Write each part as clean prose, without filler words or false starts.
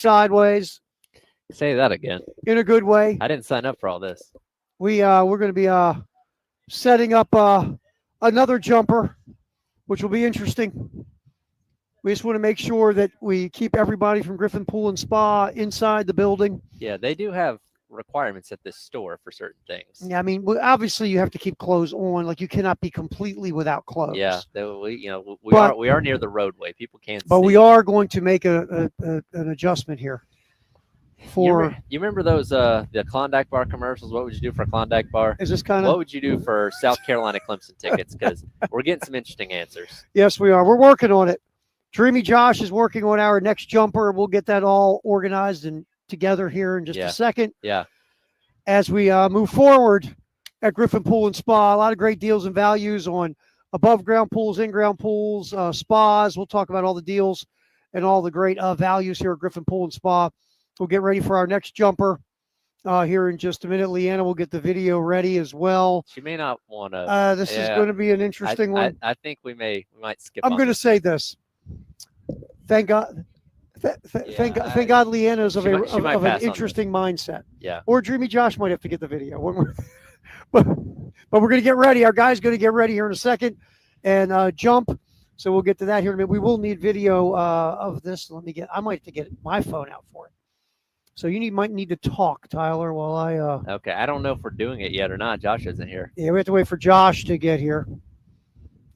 sideways Say that again. in a good way. I didn't sign up for all this. We're going to be setting up another jumper, which will be interesting. We just want to make sure that we keep everybody from Griffin Pool and Spa inside the building. Yeah, they do have requirements at this store for certain things. Yeah, I mean, obviously you have to keep clothes on. Like you cannot be completely without clothes. Yeah, we are near the roadway. People can't. But see. we are going to make an adjustment here. You remember those the Klondike Bar commercials? What would you do for a Klondike Bar? Is this kind What of? would you do for South Carolina Clemson tickets? Because we're getting some interesting answers. Yes, we are. We're working on it. Dreamy Josh is working on our next jumper. We'll get that all organized and together here in just a second. Yeah. As we move forward at Griffin Pool and Spa, a lot of great deals and values on above ground pools, in ground pools, spas. We'll talk about all the deals and all the great values here at Griffin Pool and Spa. We'll get ready for our next jumper here in just a minute. Leanna will get the video ready as well. She may not want to. This is going to be an interesting one. I think we might skip. I'm going to say this. Thank God. Thank God Leanna is of an interesting mindset. Yeah. Or Dreamy Josh might have to get the video. but we're going to get ready. Our guy's going to get ready here in a second and jump. So we'll get to that here in a minute. We will need video of this. I might have to get my phone out for it. So you might need to talk, Tyler, while I. Okay, I don't know if we're doing it yet or not. Josh isn't here. Yeah, we have to wait for Josh to get here.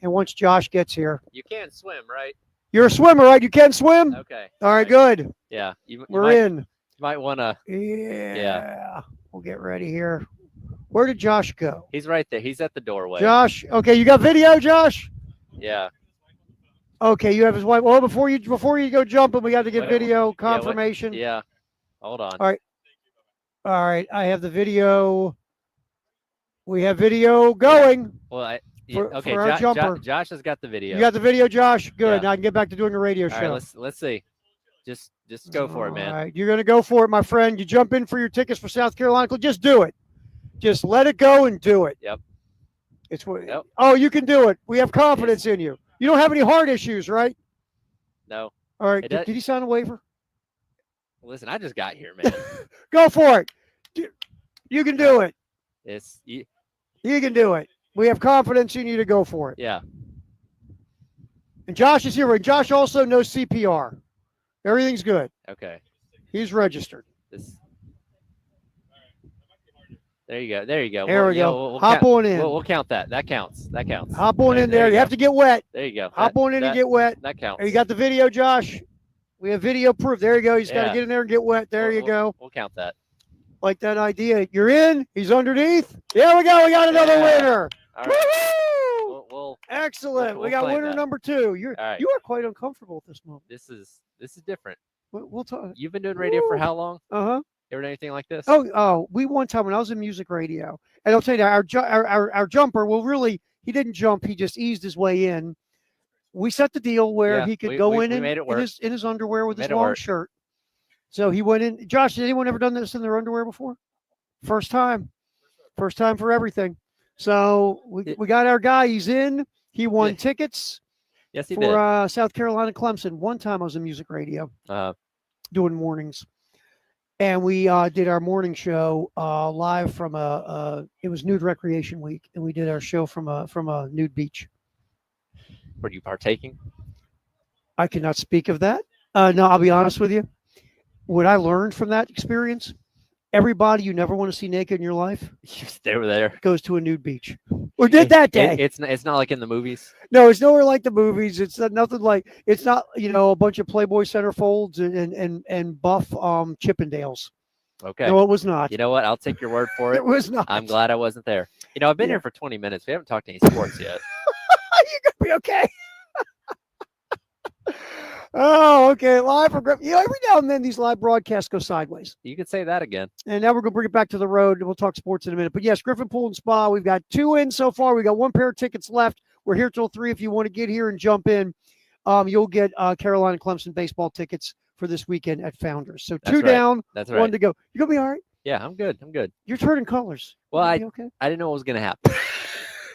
And once Josh gets here. You can't swim, right? You're a swimmer, right? You can swim? Okay. All right, good. Yeah. We're in. You might want to. Yeah. We'll get ready here. Where did Josh go? He's right there. He's at the doorway. Josh. Okay, you got video, Josh? Yeah. Okay, you have his wife. Well, before you go jumping, we got to get video confirmation. Yeah. Hold on. All right. I have the video. We have video going. Well, for our jumper. Josh has got the video. You got the video, Josh? Good. Now I can get back to doing a radio show. All right, let's see. Just go for it, man. All right, you're going to go for it, my friend. You jump in for your tickets for South Carolina. Just do it. Just let it go and do it. Yep. Yep. Oh, you can do it. We have confidence in you. You don't have any heart issues, right? No. All right. Did he sign a waiver? Listen, I just got here, man. Go for it. You can do it. You can do it. We have confidence in you to go for it. Yeah. And Josh is here. And Josh also knows CPR. Everything's good. Okay. He's registered. There you go. There you go. There we go. We'll hop on in. We'll count that. That counts. Hop on in there. You have to get wet. There you go. Hop on in and get wet. That counts. You got the video, Josh? We have video proof. There you go. You just got to get in there and get wet. There you go. We'll count that. Like that idea. You're in. He's underneath. There we go. We got another winner. All right. Woo-hoo! Excellent. We'll we got winner number 2. You are quite uncomfortable at this moment. This is different. We'll talk. You've been doing radio for how long? Uh-huh. You ever done anything like this? We one time when I was in music radio, and I'll tell you, our jumper he didn't jump. He just eased his way in. We set the deal where he could go in his underwear with his long shirt. So he went in. Josh, has anyone ever done this in their underwear before? First time for everything. So we got our guy. He's in. He won tickets. Yes, he did. For South Carolina Clemson. One time I was in music radio doing mornings. And we did our morning show live from it was Nude Recreation Week. And we did our show from a nude beach. Were you partaking? I cannot speak of that. No, I'll be honest with you. What I learned from that experience, everybody you never want to see naked in your life, they were there, goes to a nude beach. Or did that day. It's not like in the movies. No, it's nowhere like the movies. It's nothing like, it's not, a bunch of Playboy centerfolds and buff Chippendales. Okay. No, it was not. You know what? I'll take your word for it. It was not. I'm glad I wasn't there. I've been here for 20 minutes. We haven't talked any sports yet. You're going to be okay. Oh, okay. Live from Griffin. Every now and then these live broadcasts go sideways. You could say that again. And now we're going to bring it back to the road. We'll talk sports in a minute. But yes, Griffin Pool and Spa. We've got 2 in so far. We got 1 pair of tickets left. We're here till 3. If you want to get here and jump in, you'll get Carolina Clemson baseball tickets for this weekend at Founders. So That's 2 down, That's right. 1 to go. You gonna be all right? Yeah, I'm good. You're turning colors. Well, I didn't know what was going to happen.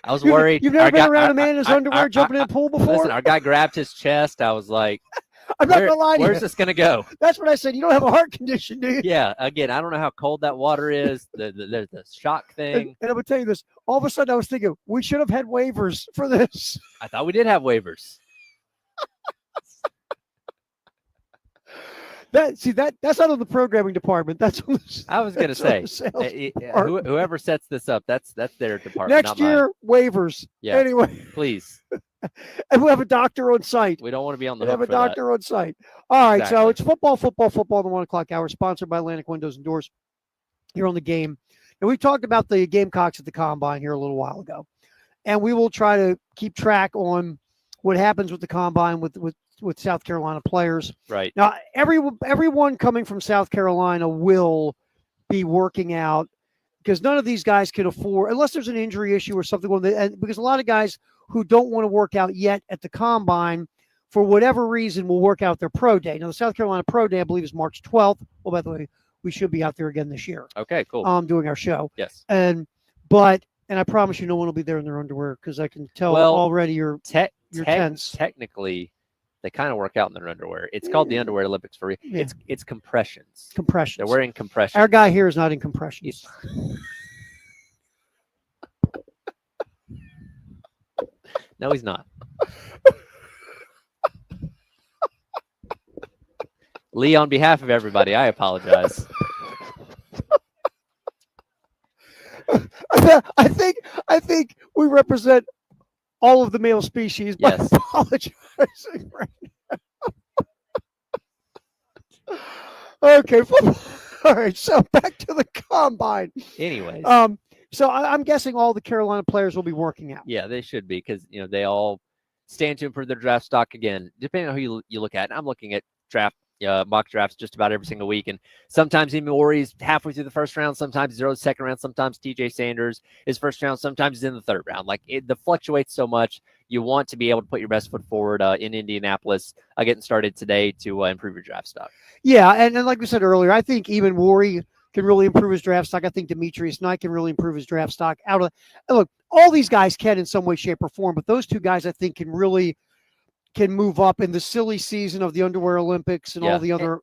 I was worried. You've never been around a man in his underwear jumping in a pool before? Listen, our guy grabbed his chest. I was like, I'm not going to lie to you. Where's this going to go? That's what I said. You don't have a heart condition, do you? Yeah. Again, I don't know how cold that water is. The shock thing. And I'm going to tell you this. All of a sudden, I was thinking, we should have had waivers for this. I thought we did have waivers. That's not on the programming department. That's on the, I was going to say, whoever sets this up, that's their department. Next year, waivers. Yeah. Anyway, please. And we'll have a doctor on site. We don't want to be on the hook. Have a doctor on site. All right. So it's football in the 1 o'clock hour, sponsored by Atlantic Windows and Doors. Here on the game, and we talked about the Gamecocks at the Combine here a little while ago, and we will try to keep track on what happens with the Combine with South Carolina players. Right. Now, everyone coming from South Carolina will be working out because none of these guys can afford, unless there's an injury issue or something, because a lot of guys who don't want to work out yet at the Combine, for whatever reason, will work out their pro day. Now, the South Carolina pro day, I believe, is March 12th. Well, by the way, we should be out there again this year. Okay, cool. Doing our show. Yes. And I promise you no one will be there in their underwear because I can tell already you're tense. Technically, they kind of work out in their underwear. It's called the Underwear Olympics for it's compressions. Compressions. They're wearing compressions. Our guy here is not in compressions. No, he's not. Lee, on behalf of everybody, I apologize. I think we represent all of the male species by apologizing right now. Okay. All right. So back to the Combine. Anyways. So I'm guessing all the Carolina players will be working out. Yeah, they should be because, they all stand to improve their draft stock again, depending on who you look at. And I'm looking at mock drafts just about every single week. And sometimes Emi Warri's halfway through the first round. Sometimes he's early second round. Sometimes TJ Sanders is first round. Sometimes he's in the third round. Like it fluctuates so much. You want to be able to put your best foot forward in Indianapolis getting started today to improve your draft stock. Yeah. And like we said earlier, I think even Warri can really improve his draft stock. I think Demetrius Knight can really improve his draft stock. Look, all these guys can in some way, shape, or form, but those two guys I think can move up in the silly season of the Underwear Olympics and all the other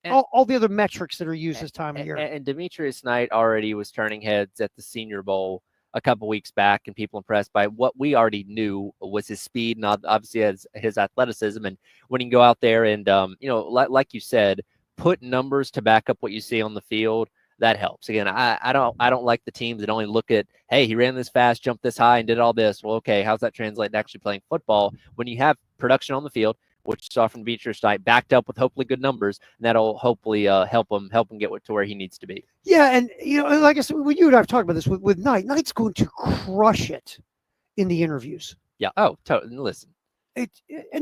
all the other metrics that are used this time of year. And Demetrius Knight already was turning heads at the Senior Bowl a couple weeks back, and people impressed by what we already knew was his speed and obviously his athleticism. And when you can go out there and like you said, put numbers to back up what you see on the field, that helps. Again, I don't like the teams that only look at, hey, he ran this fast, jumped this high, and did all this. Well, okay, how's that translate to actually playing football? When you have production on the field, which you saw from Demetrius Knight, backed up with hopefully good numbers, and that'll hopefully help him get to where he needs to be. Yeah, and like I said, when you and I have talked about this with Knight, Knight's going to crush it in the interviews. Yeah. Oh, totally. Listen, and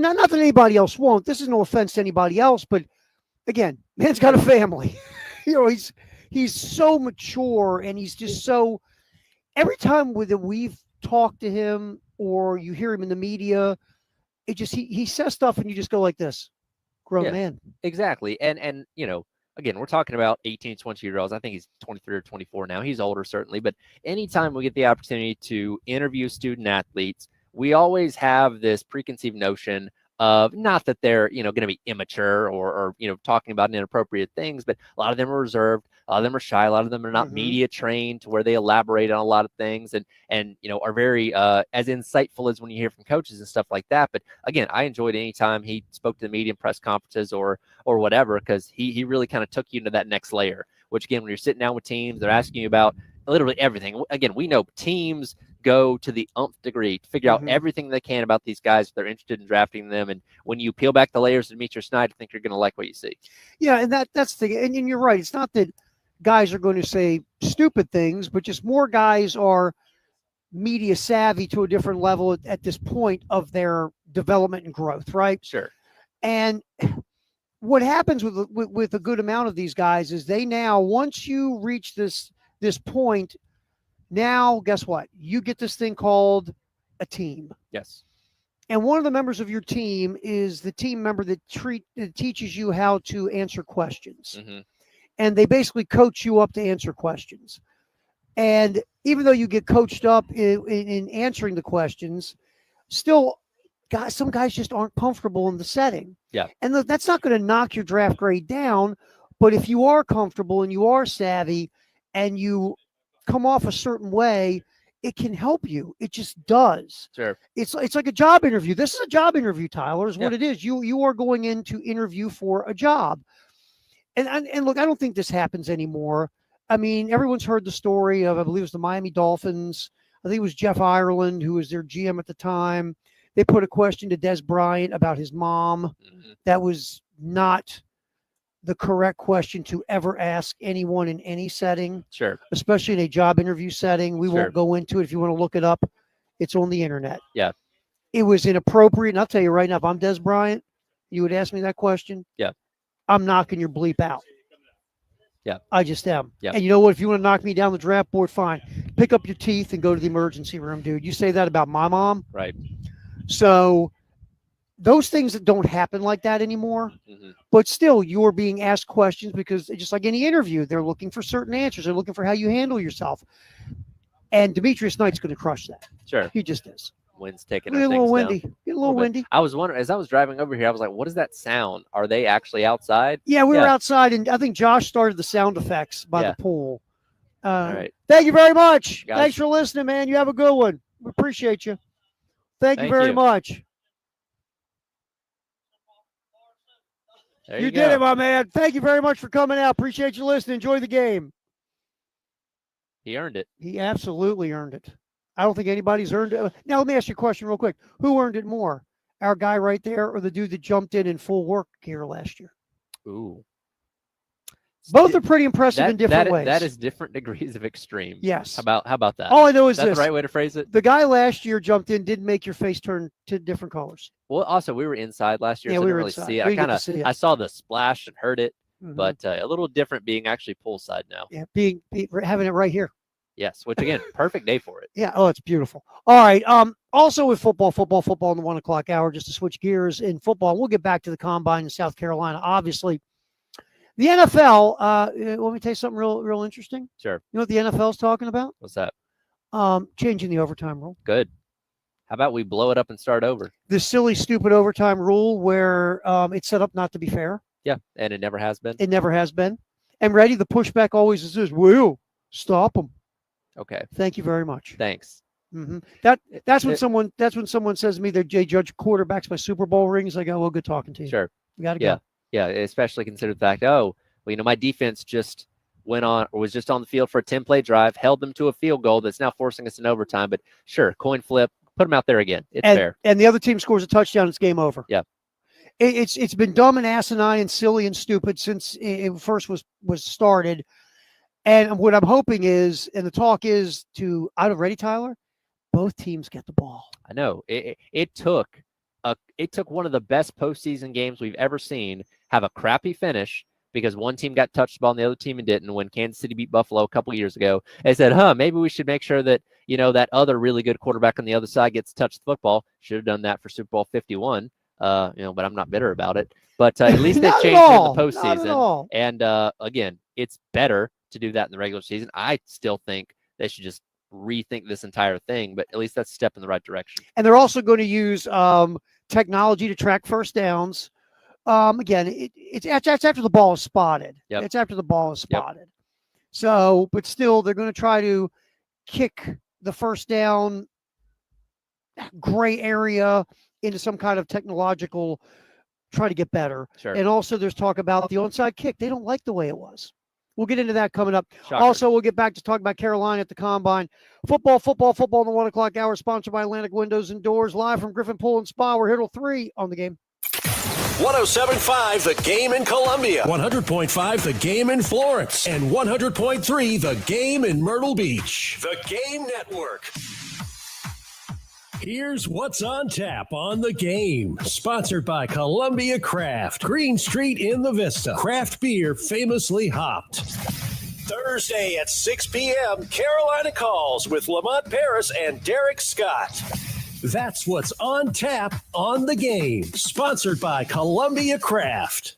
not that anybody else won't. This is no offense to anybody else, but again, man's got a family. He's so mature, and he's just so. Every time we've talked to him, or you hear him in the media, it just he says stuff, and you just go like this, grown man. Exactly, and again, we're talking about 18, 20-year-olds. I think he's 23 or 24 now. He's older certainly, but anytime we get the opportunity to interview student athletes, we always have this preconceived notion of not that they're, going to be immature or talking about inappropriate things, but a lot of them are reserved. A lot of them are shy. A lot of them are not media trained to where they elaborate on a lot of things and are very as insightful as when you hear from coaches and stuff like that. But again, I enjoyed any time he spoke to the media in press conferences or whatever, because he really kind of took you into that next layer, which again, when you're sitting down with teams, they're asking you about literally everything. Again, we know teams go to the nth degree to figure out everything they can about these guys if they're interested in drafting them. And when you peel back the layers and meet your Snyder, I think you're going to like what you see. Yeah, and that's the thing. And you're right. It's not that guys are going to say stupid things, but just more guys are media savvy to a different level at this point of their development and growth, right? Sure. And what happens with a good amount of these guys is they now, once you reach this point, now guess what? You get this thing called a team. Yes. And one of the members of your team is the team member that teaches you how to answer questions. And they basically coach you up to answer questions. And even though you get coached up in answering the questions, still some guys just aren't comfortable in the setting. Yeah. And look, that's not going to knock your draft grade down, but if you are comfortable and you are savvy and you come off a certain way, it can help you. It just does. Sure. It's like a job interview. This is a job interview, Tyler, is what Yeah. it is. You are going in to interview for a job. And look, I don't think this happens anymore. I mean, everyone's heard the story of, I believe it was the Miami Dolphins. I think it was Jeff Ireland, who was their GM at the time. They put a question to Des Bryant about his mom. Mm-hmm. That was not the correct question to ever ask anyone in any setting. Sure. Especially in a job interview setting. We won't go into it. If you want to look it up, it's on the internet. Yeah. It was inappropriate. And I'll tell you right now, if I'm Des Bryant, you would ask me that question. Yeah. I'm knocking your bleep out. Yeah. I just am. Yeah. And you know what? If you want to knock me down the draft board, fine. Pick up your teeth and go to the emergency room, dude. You say that about my mom. Right. So those things that don't happen like that anymore, mm-hmm. but still you're being asked questions because just like any interview, they're looking for certain answers. They're looking for how you handle yourself. And Demetrius Knight's going to crush that. Sure. He just is. Wind's taking Get a little windy. Down. Get a little windy. I was wondering, as I was driving over here, I was like, what is that sound? Are they actually outside? Yeah, we were outside, and I think Josh started the sound effects by the pool. All right. Thank you very much. Guys. Thanks for listening, man. You have a good one. We appreciate you. Thank you very much. You did it, my man. Thank you very much for coming out. Appreciate you listening. Enjoy the game. He earned it. He absolutely earned it. I don't think anybody's earned it. Now, let me ask you a question real quick. Who earned it more? Our guy right there or the dude that jumped in full work gear last year? Ooh. Both are pretty impressive in different ways. That is different degrees of extreme. Yes. How about that? All I know is that's the right way to phrase it? The guy last year jumped in, didn't make your face turn to different colors. Well, also, we were inside last year, so I didn't really see it. I saw the splash and heard it, but a little different being actually poolside now. Yeah, being having it right here. Yes, which again, perfect day for it. Yeah. Oh, it's beautiful. All right. Also with football in the 1 o'clock hour, just to switch gears in football. We'll get back to the combine in South Carolina. Obviously, the NFL. Let me tell you something real interesting. Sure. You know what the NFL's talking about? What's that? Changing the overtime rule. Good. How about we blow it up and start over? The silly, stupid overtime rule where it's set up not to be fair. Yeah, and it never has been. It never has been. And ready, the pushback always is this: will stop them. Okay. Thank you very much. Thanks. Mm-hmm. That's when someone says to me they judge quarterbacks by Super Bowl rings. I go, well, good talking to you. Sure. We got to go. Yeah. Especially consider the fact, my defense just was just on the field for a 10-play drive, held them to a field goal that's now forcing us in overtime. But sure, coin flip, put them out there again. It's fair. And the other team scores a touchdown, it's game over. Yeah. It's been dumb and asinine and silly and stupid since it first was started. And what I'm hoping is, and the talk is out of ready, Tyler, both teams get the ball. I know. It took one of the best postseason games we've ever seen have a crappy finish because one team got touched the ball and the other team didn't. When Kansas City beat Buffalo a couple of years ago, they said, maybe we should make sure that, that other really good quarterback on the other side gets to touch the football. Should have done that for Super Bowl 51. But I'm not bitter about it. But at least they changed it in the postseason. And again, it's better to do that in the regular season. I still think they should just rethink this entire thing, but at least that's a step in the right direction. And they're also going to use technology to track first downs. Again, it's after the ball is spotted. Yep. It's after the ball is spotted. Yep. So, but still, they're going to try to kick the first down gray area into some kind of technological, try to get better. Sure. And also there's talk about the onside kick. They don't like the way it was. We'll get into that coming up. Shocker. Also, we'll get back to talk about Carolina at the Combine. Football in the 1 o'clock hour, sponsored by Atlantic Windows and Doors, live from Griffin Pool and Spa. We're here till 3 on the game. 107.5 The Game in Columbia, 100.5 The Game in Florence, and 100.3 The Game in Myrtle Beach. The Game Network. Here's what's on tap on The Game. Sponsored by Columbia Craft, Green Street in the Vista. Craft beer famously hopped. Thursday at 6 p.m., Carolina Calls with Lamont Paris and Derek Scott. That's what's on tap on The Game. Sponsored by Columbia Craft.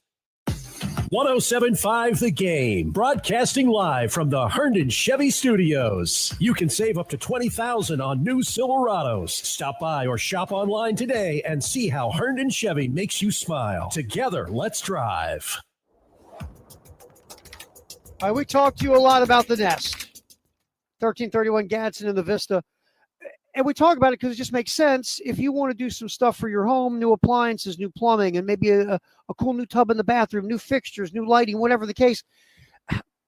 107.5 The Game, broadcasting live from the Herndon Chevy Studios. You can save up to $20,000 on new Silverados. Stop by or shop online today and see how Herndon Chevy makes you smile. Together, let's drive. All right, we talked to you a lot about the Nest. 1331 Gadsden in the Vista. And we talk about it because it just makes sense. If you want to do some stuff for your home, new appliances, new plumbing, and maybe a cool new tub in the bathroom, new fixtures, new lighting, whatever the case,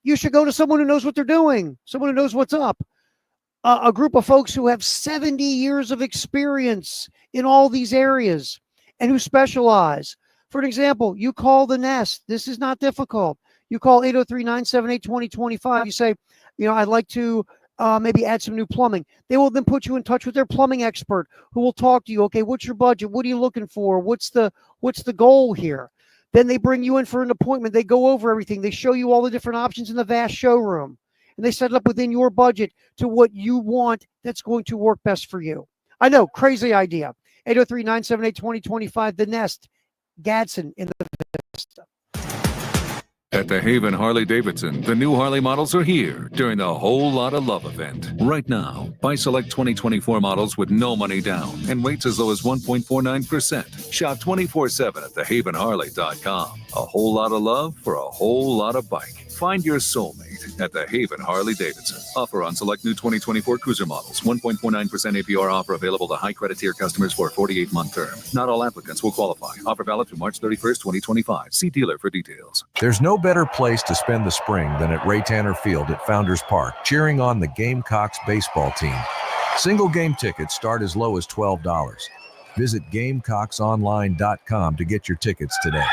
you should go to someone who knows what they're doing, someone who knows what's up. A group of folks who have 70 years of experience in all these areas and who specialize. For an example, you call the Nest. This is not difficult. You call 803-978-2025. You say, I'd like to maybe add some new plumbing. They will then put you in touch with their plumbing expert who will talk to you. Okay, what's your budget? What are you looking for? What's the goal here? Then they bring you in for an appointment. They go over everything. They show you all the different options in the vast showroom. And they set it up within your budget to what you want that's going to work best for you. I know, crazy idea. 803-978-2025, The Nest, Gadsden in the Vista. At the Haven Harley-Davidson, the new Harley models are here during the Whole Lotta Love event. Right now, buy select 2024 models with no money down and rates as low as 1.49%. Shop 24/7 at thehavenharley.com. A whole lot of love for a whole lot of bike. Find your soulmate at the Haven Harley-Davidson. Offer on select new 2024 cruiser models. 1.49% APR offer available to high credit tier customers for a 48-month term. Not all applicants will qualify. Offer valid through March 31st, 2025. See dealer for details. There's no better place to spend the spring than at Ray Tanner Field at Founders Park, cheering on the Gamecocks baseball team. Single game tickets start as low as $12. Visit GamecocksOnline.com to get your tickets today.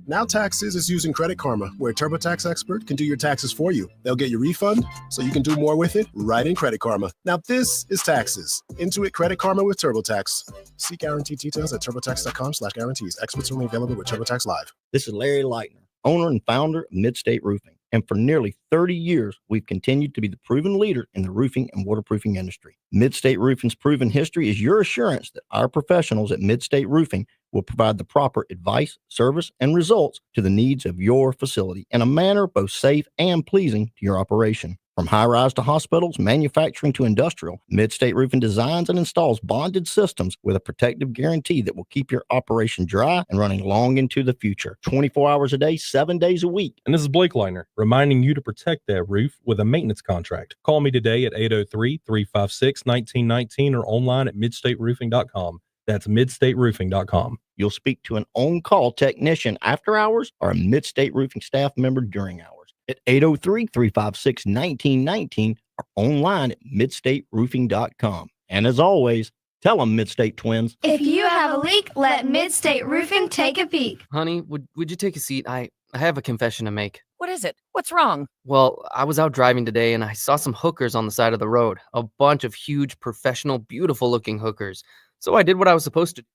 Now Taxes is using Credit Karma, where a TurboTax expert can do your taxes for you. They'll get your refund so you can do more with it right in Credit Karma. Now this is taxes. Intuit Credit Karma with TurboTax. See guaranteed details at turbotax.com/guarantees. Experts only available with TurboTax Live. This is Larry Leitner, owner and founder of Midstate Roofing. And for nearly 30 years, we've continued to be the proven leader in the roofing and waterproofing industry. Midstate Roofing's proven history is your assurance that our professionals at Midstate Roofing will provide the proper advice, service, and results to the needs of your facility in a manner both safe and pleasing to your operation. From high-rise to hospitals, manufacturing to industrial, Midstate Roofing designs and installs bonded systems with a protective guarantee that will keep your operation dry and running long into the future. 24 hours a day, 7 days a week. And this is Blake Leitner, reminding you to protect that roof with a maintenance contract. Call me today at 803-356-1919 or online at midstateroofing.com. That's midstateroofing.com. You'll speak to an on-call technician after hours or a Midstate Roofing staff member during hours at 803-356-1919 or online at midstateroofing.com. And as always, tell them Midstate Twins. If you have a leak, let Midstate Roofing take a peek. Honey, would you take a seat? I have a confession to make. What is it? What's wrong? Well, I was out driving today and I saw some hookers on the side of the road. A bunch of huge, professional, beautiful-looking hookers. So I did what I was supposed to do.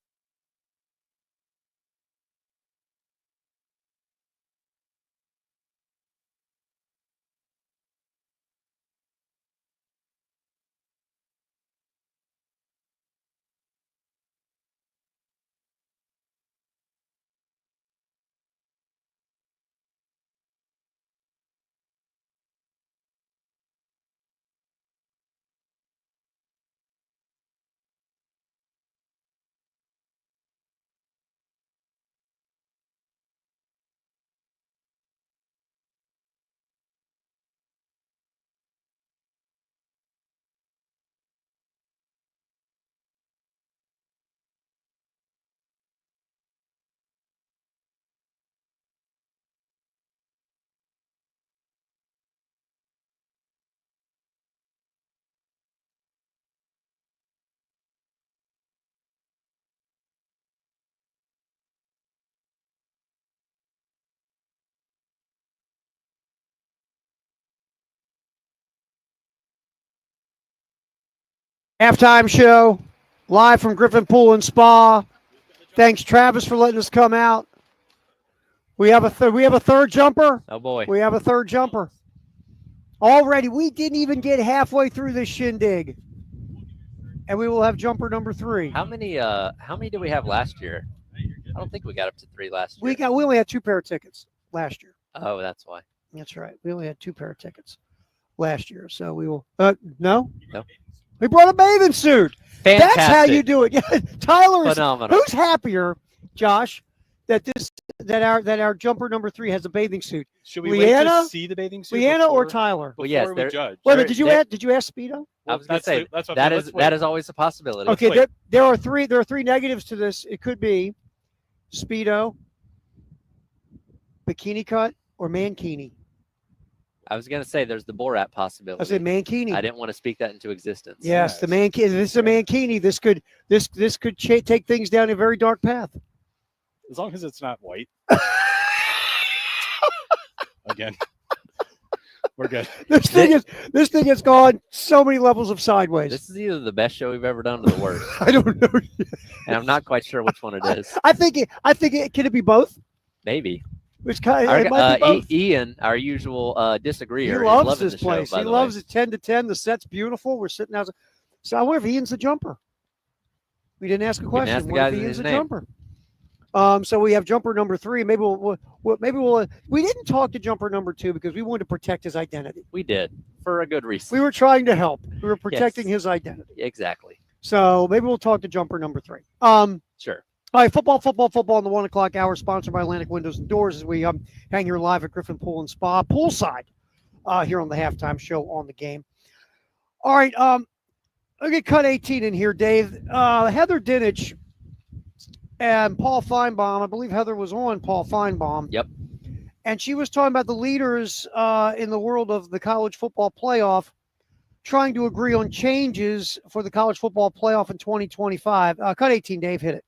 Halftime show, live from Griffin Pool and Spa. Thanks, Travis, for letting us come out. We have a third jumper. Oh boy, we have a third jumper. Already, we didn't even get halfway through this shindig, and we will have jumper number 3. How many did we have last year? I don't think we got up to 3 last year. We only had 2 pair of tickets last year. Oh, that's why. That's right. We only had 2 pair of tickets last year. So we will. No. We brought a bathing suit. Fantastic. That's how you do it. Tyler is phenomenal. Who's happier, Josh, that our jumper number 3 has a bathing suit? Should we wait to see the bathing suit? Leanna or Tyler? Well, yes. We judge. Wait, did you ask Speedo? I was going to say that is always a possibility. Okay, there are 3 negatives to this. It could be Speedo, bikini cut, or mankini. I was going to say there's the Borat possibility. I said mankini. I didn't want to speak that into existence. Yes, the mankini. This is a mankini. This could take things down a very dark path. As long as it's not white. Again, we're good. This thing has gone so many levels of sideways. This is either the best show we've ever done or the worst. I don't know. And I'm not quite sure which one it is. I think it can it be both? Maybe. Which kind of, it might be both. Ian, our usual disagreeer, he loves this place. Show, he loves it 10 to 10. The set's beautiful. We're sitting out. So I wonder if Ian's the jumper. We didn't ask a question. Ask the what guy if Ian's his the name. jumper? So we have jumper number 3. Maybe we'll. We didn't talk to jumper number 2 because we wanted to protect his identity. We did for a good reason. We were trying to help. We were protecting his identity. Exactly. So maybe we'll talk to jumper number 3. Sure. All right, football in the 1 o'clock hour, sponsored by Atlantic Windows and Doors, as we hang here live at Griffin Pool and Spa, poolside, here on the halftime show on the game. All right, I'll get cut 18 in here, Dave. Heather Dinich and Paul Feinbaum. I believe Heather was on Paul Feinbaum. Yep. And she was talking about the leaders in the world of the college football playoff trying to agree on changes for the college football playoff in 2025. Cut 18, Dave, hit it.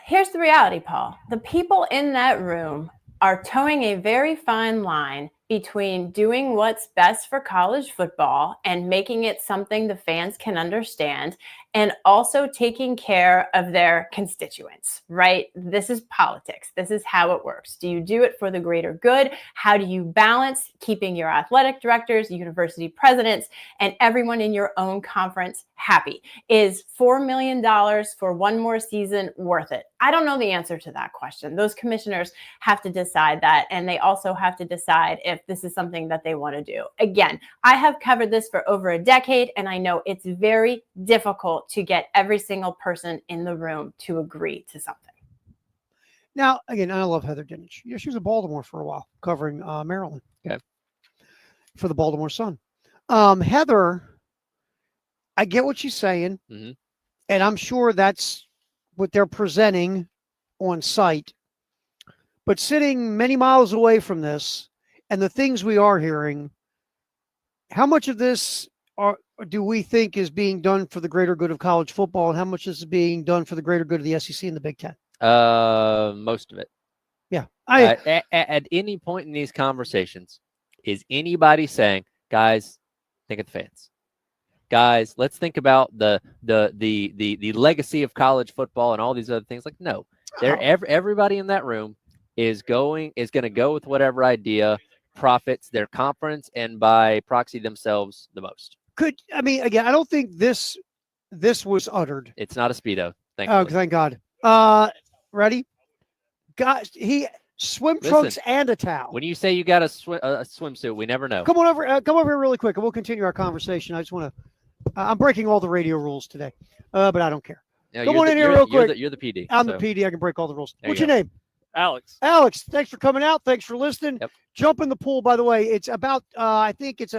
Here's the reality, Paul. The people in that room are towing a very fine line between doing what's best for college football and making it something the fans can understand, and also taking care of their constituents, right? This is politics. This is how it works. Do you do it for the greater good? How do you balance keeping your athletic directors, university presidents, and everyone in your own conference happy? Is $4 million for one more season worth it? I don't know the answer to that question. Those commissioners have to decide that, and they also have to decide if this is something that they want to do. Again, I have covered this for over a decade, and I know it's very difficult to get every single person in the room to agree to something. Now, again, I love Heather Dinich. She was in Baltimore for a while, covering Maryland for the Baltimore Sun. Heather, I get what she's saying, and I'm sure that's what they're presenting on site. But sitting many miles away from this and the things we are hearing, how much of this do we think is being done for the greater good of college football, and how much is being done for the greater good of the SEC and the Big Ten? Most of it. Yeah. At any point in these conversations, is anybody saying, guys, think of the fans? Guys, let's think about the legacy of college football and all these other things. Like, no, everybody in that room is going to go with whatever idea profits their conference and by proxy themselves the most. Again, I don't think this was uttered. It's not a Speedo. Oh, thank God. Ready? Guys, swim trunks and a towel. When you say you got a swimsuit, we never know. Come over here really quick, and we'll continue our conversation. I just want to. I'm breaking all the radio rules today, but I don't care. No, Come on in here real quick. You're the PD. I'm the PD. I can break all the rules. What's your name? Alex. Alex, thanks for coming out. Thanks for listening. Yep. Jump in the pool, by the way. It's about I think it's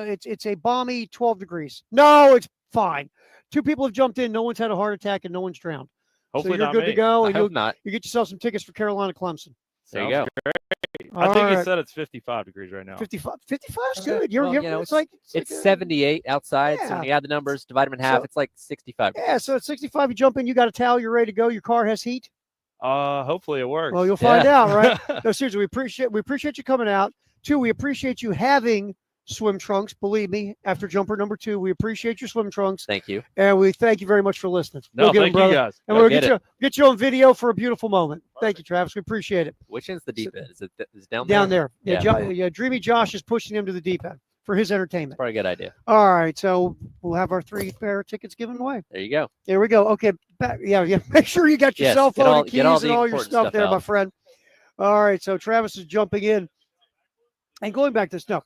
a balmy 12 degrees. No, it's fine. 2 people have jumped in. No one's had a heart attack and no one's drowned. Hopefully so you're not good me. to go. I And hope not. You get yourself some tickets for Carolina Clemson. There you go. Great. I think it said it's 55 degrees right now. 55 is good. It's 78 outside. Yeah. So when you add the numbers, divide them in half, it's like 65. Yeah, so at 65, you jump in, you got a towel, you're ready to go. Your car has heat. Hopefully it works. Well, you'll find out, right? No, seriously, we appreciate you coming out. 2, we appreciate you having swim trunks. Believe me, after jumper number 2, we appreciate your swim trunks. Thank you. And we thank you very much for listening. No, thank you guys. And we'll get you on video for a beautiful moment. Thank you, Travis. We appreciate it. Which end's the deep end? Is it down there? Down there. Yeah. Dreamy Josh is pushing him to the deep end. for his entertainment. Probably a good idea. All right, so we'll have our 3 pair of tickets given away. There you go. There we go. Okay, yeah. Make sure you got your cell phone and keys and all your stuff there, my friend. All right, so Travis is jumping in. And going back to this, no,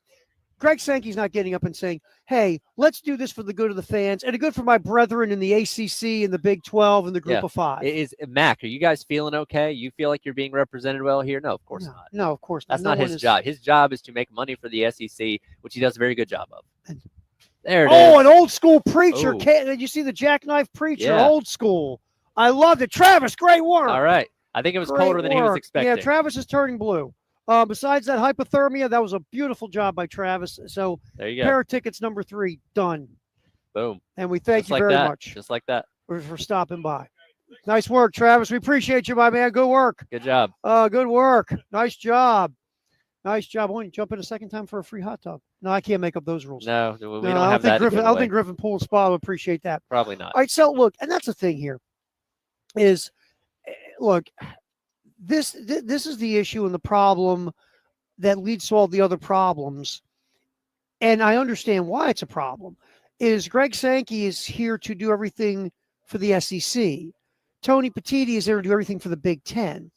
Greg Sankey's not getting up and saying, hey, let's do this for the good of the fans and the good for my brethren in the ACC and the Big 12 and the Group of 5. Mac, are you guys feeling okay? You feel like you're being represented well here? No, of course not. No, of course not. That's not his job. His job is to make money for the SEC, which he does a very good job of. There it is. Oh, an old school preacher. Did you see the jackknife preacher? Yeah. Old school. I loved it. Travis, great work. All right. I think it was colder than he was expecting. Yeah, Travis is turning blue. Besides that hypothermia, that was a beautiful job by Travis. So there you go. Pair of tickets number 3 done. Boom. And we thank you very much. Just like that. For stopping by. Nice work, Travis. We appreciate you, my man. Good work. Good job. Good work. Nice job. Nice job. I want you to jump in a second time for a free hot tub. No, I can't make up those rules. No, we don't have that. I don't think Griffin Pool and Spa would appreciate that. Probably not. All right, so look, and that's the thing here is, look, this is the issue and the problem that leads to all the other problems. And I understand why it's a problem. Is Greg Sankey is here to do everything for the SEC. Tony Petitti is there to do everything for the Big Ten.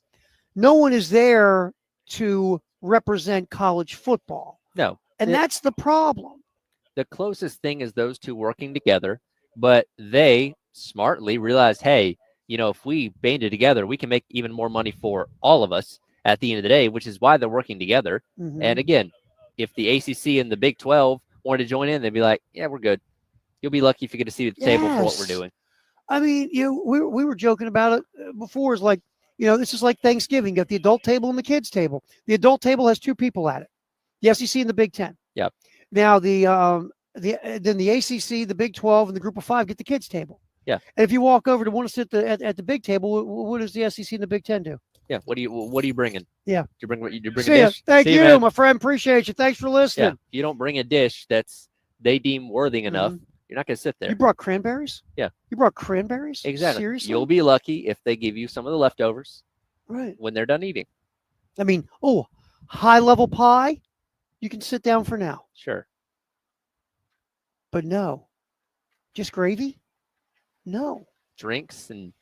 No one is there to represent college football. No. And that's the problem. The closest thing is those two working together, but they smartly realized, hey, if we banded together, we can make even more money for all of us at the end of the day, which is why they're working together. Mm-hmm. And again, if the ACC and the Big 12 wanted to join in, they'd be like, yeah, we're good. You'll be lucky if you get to see the table for what we're doing. I mean, we were joking about it before. It's like, this is like Thanksgiving. You got the adult table and the kids table. The adult table has 2 people at it. The SEC and the Big 10. Yeah. Now then the ACC, the Big 12, and the Group of 5 get the kids table. Yeah. And if you walk over to want to sit at the big table, what does the SEC and the Big 10 do? Yeah. What are you bringing? Yeah. You bring a See ya. dish? Thank See you, man. my friend. Appreciate you. Thanks for listening. Yeah. You don't bring a dish that's they deem worthy enough. You're not going to sit there. You brought cranberries? Yeah. You brought cranberries? Exactly. Seriously? You'll be lucky if they give you some of the leftovers. Right. When they're done eating. I mean, high-level pie, you can sit down for now. Sure. But no. Just gravy? No. Drinks and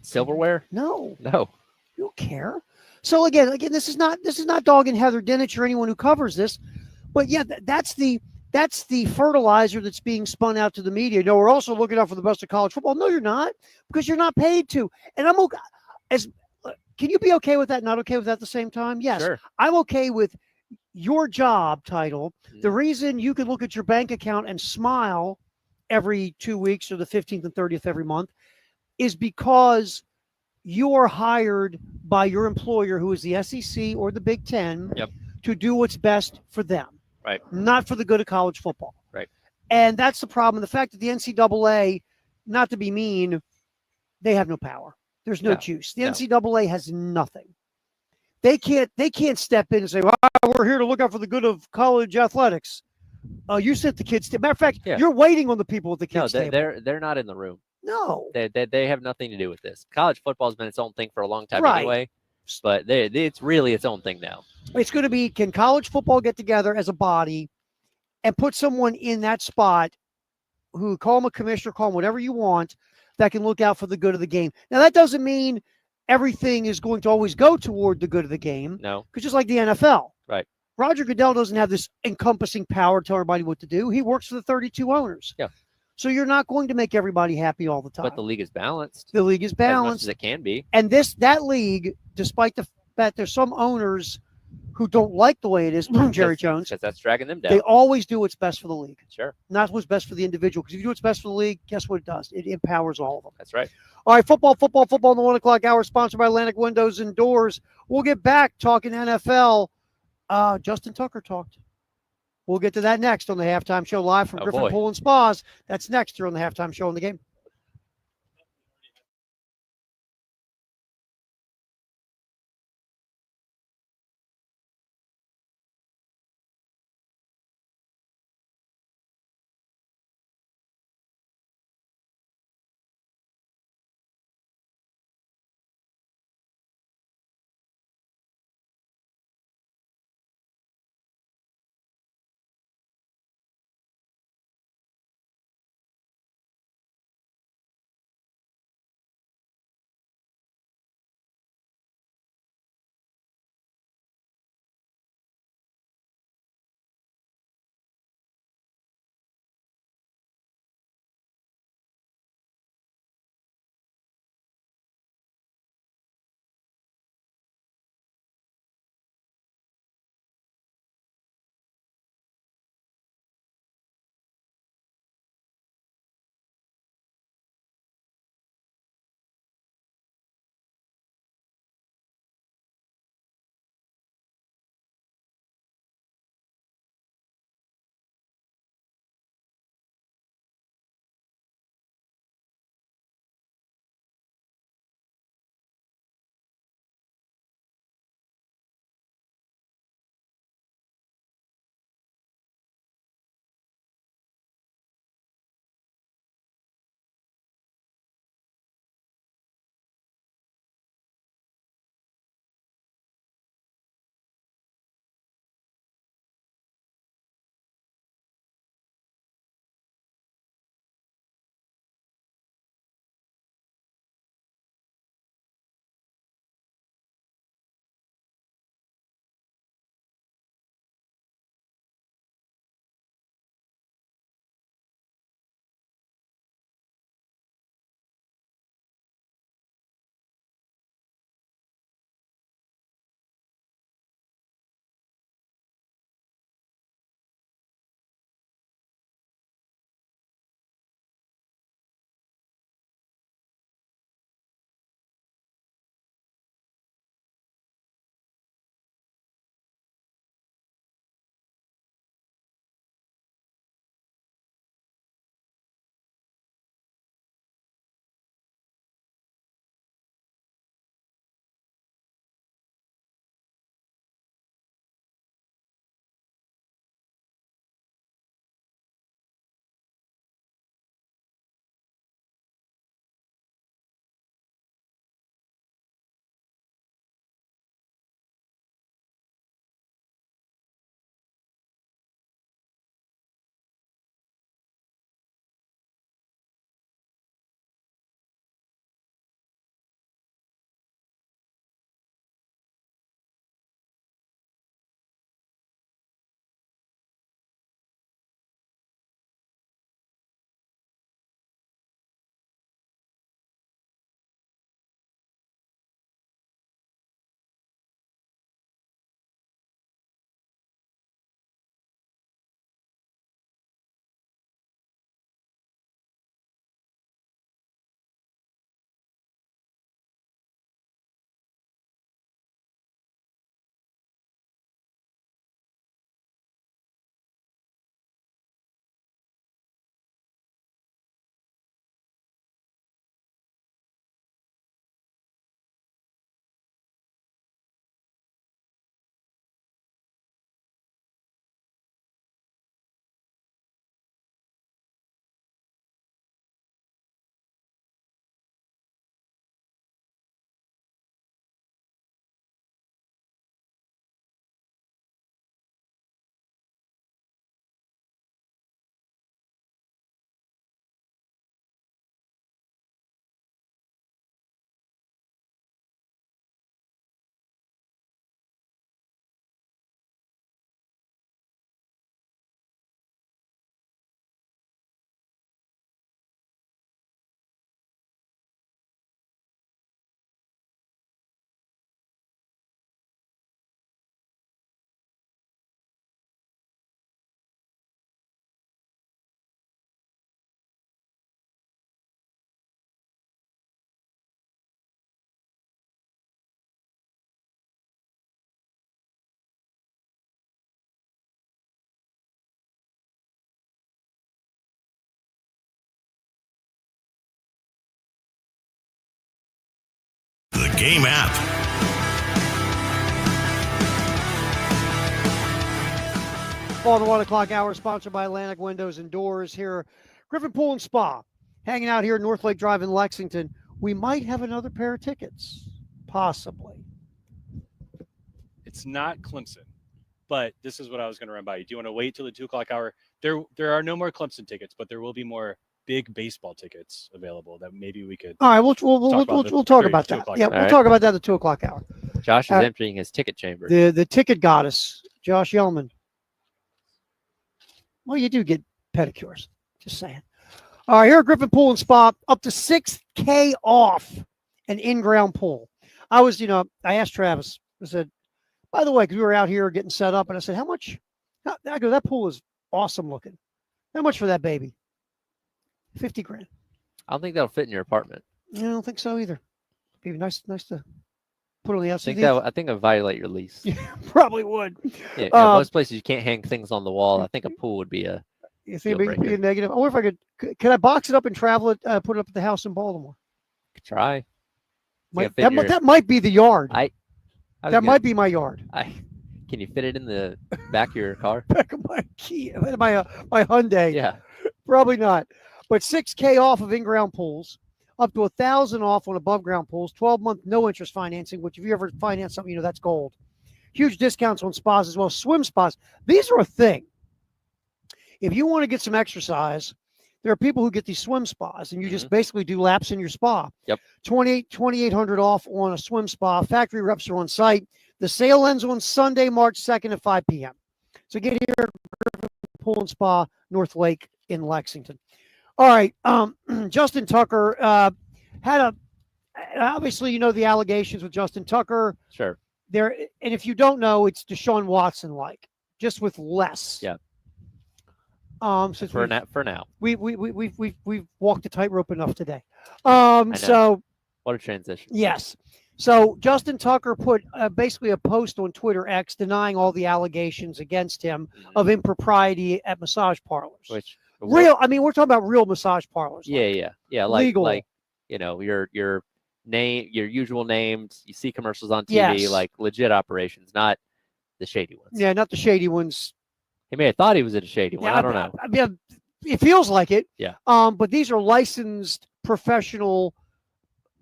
silverware? No. No. You don't care. So again, this is not Dog and Heather Dinich or anyone who covers this, but yeah, that's the fertilizer that's being spun out to the media. No, we're also looking out for the best of college football. No, you're not, because you're not paid to. And I'm okay. Can you be okay with that? Not okay with that at the same time? Yes. Sure. I'm okay with your job title. The reason you can look at your bank account and smile every 2 weeks or the 15th and 30th every month is because you are hired by your employer, who is the SEC or the Big Ten, to do what's best for them. Right. Not for the good of college football. Right. And that's the problem. The fact that the NCAA, not to be mean, they have no power. There's no juice. The NCAA has nothing. They can't step in and say, well, we're here to look out for the good of college athletics. You sit the kids. Matter of fact, you're waiting on the people at the kids table. They're not in the room. No. They have nothing to do with this. College football has been its own thing for a long time anyway. But it's really its own thing now. It's going to be, can college football get together as a body and put someone in that spot who, call them a commissioner, call them whatever you want, that can look out for the good of the game. Now, that doesn't mean everything is going to always go toward the good of the game. No. Because just like the NFL. Right. Roger Goodell doesn't have this encompassing power to tell everybody what to do. He works for the 32 owners. Yeah. So you're not going to make everybody happy all the time. But the league is balanced. The league is balanced. As much as it can be. And that league, despite the fact there's some owners who don't like the way it is, Jerry Jones, because that's dragging them down. they always do what's best for the league. Sure. Not what's best for the individual. Because if you do what's best for the league, guess what it does? It empowers all of them. That's right. All right, football in the 1 o'clock hour, sponsored by Atlantic Windows and Doors. We'll get back talking NFL. Justin Tucker talked. We'll get to that next on the Halftime Show live from Griffin Pool and Spas. That's next here on the Halftime Show on the Game. Game app. Fall the 1 o'clock hour, sponsored by Atlantic Windows and Doors here. Griffin Pool and Spa, hanging out here at North Lake Drive in Lexington. We might have another pair of tickets, possibly. It's not Clemson, but this is what I was going to run by you. Do you want to wait till the 2 o'clock hour? There are no more Clemson tickets, but there will be more big baseball tickets available that maybe we could. All right, we'll talk about that. Yeah, we'll talk about that at the 2 o'clock hour. Josh is emptying his ticket chamber. The ticket goddess, Josh Yellman. Well, you do get pedicures. Just saying. All right, here at Griffin Pool and Spa, up to $6K off an in-ground pool. I asked Travis, I said, by the way, because we were out here getting set up, and I said, how much? I go, that pool is awesome looking. How much for that baby? $50,000. I don't think that'll fit in your apartment. I don't think so either. It'd be nice to put on the LCD. I think it'll violate your lease. Yeah, probably would. Yeah, most places you can't hang things on the wall. I think a pool would be a. You think it'd be a negative? I wonder if I could I box it up and travel it, put it up at the house in Baltimore? Could try. That might be the yard. Might be my yard. Can you fit it in the back of your car? Back of my my Hyundai. Yeah. Probably not. But $6K off of in-ground pools, up to $1,000 off on above-ground pools, 12-month no-interest financing, which if you ever finance something, that's gold. Huge discounts on spas as well. Swim spas. These are a thing. If you want to get some exercise, there are people who get these swim spas, and you just basically do laps in your spa. Yep. $2,800 off on a swim spa. Factory reps are on site. The sale ends on Sunday, March 2nd at 5 p.m. So get here at Griffin Pool and Spa, North Lake in Lexington. All right. Justin Tucker had obviously, the allegations with Justin Tucker. Sure. And if you don't know, it's Deshaun Watson like, just with less. Yeah. Since for now, we've walked the tightrope enough today. So what a transition. Yes. So Justin Tucker put basically a post on Twitter X denying all the allegations against him of impropriety at massage parlors. We're talking about real massage parlors. Yeah. Legal. Like your name, your usual names. You see commercials on TV, yes. Like legit operations, not the shady ones. Yeah, not the shady ones. He may have thought he was at a shady one. I don't know. I mean, it feels like it. Yeah. But these are licensed professional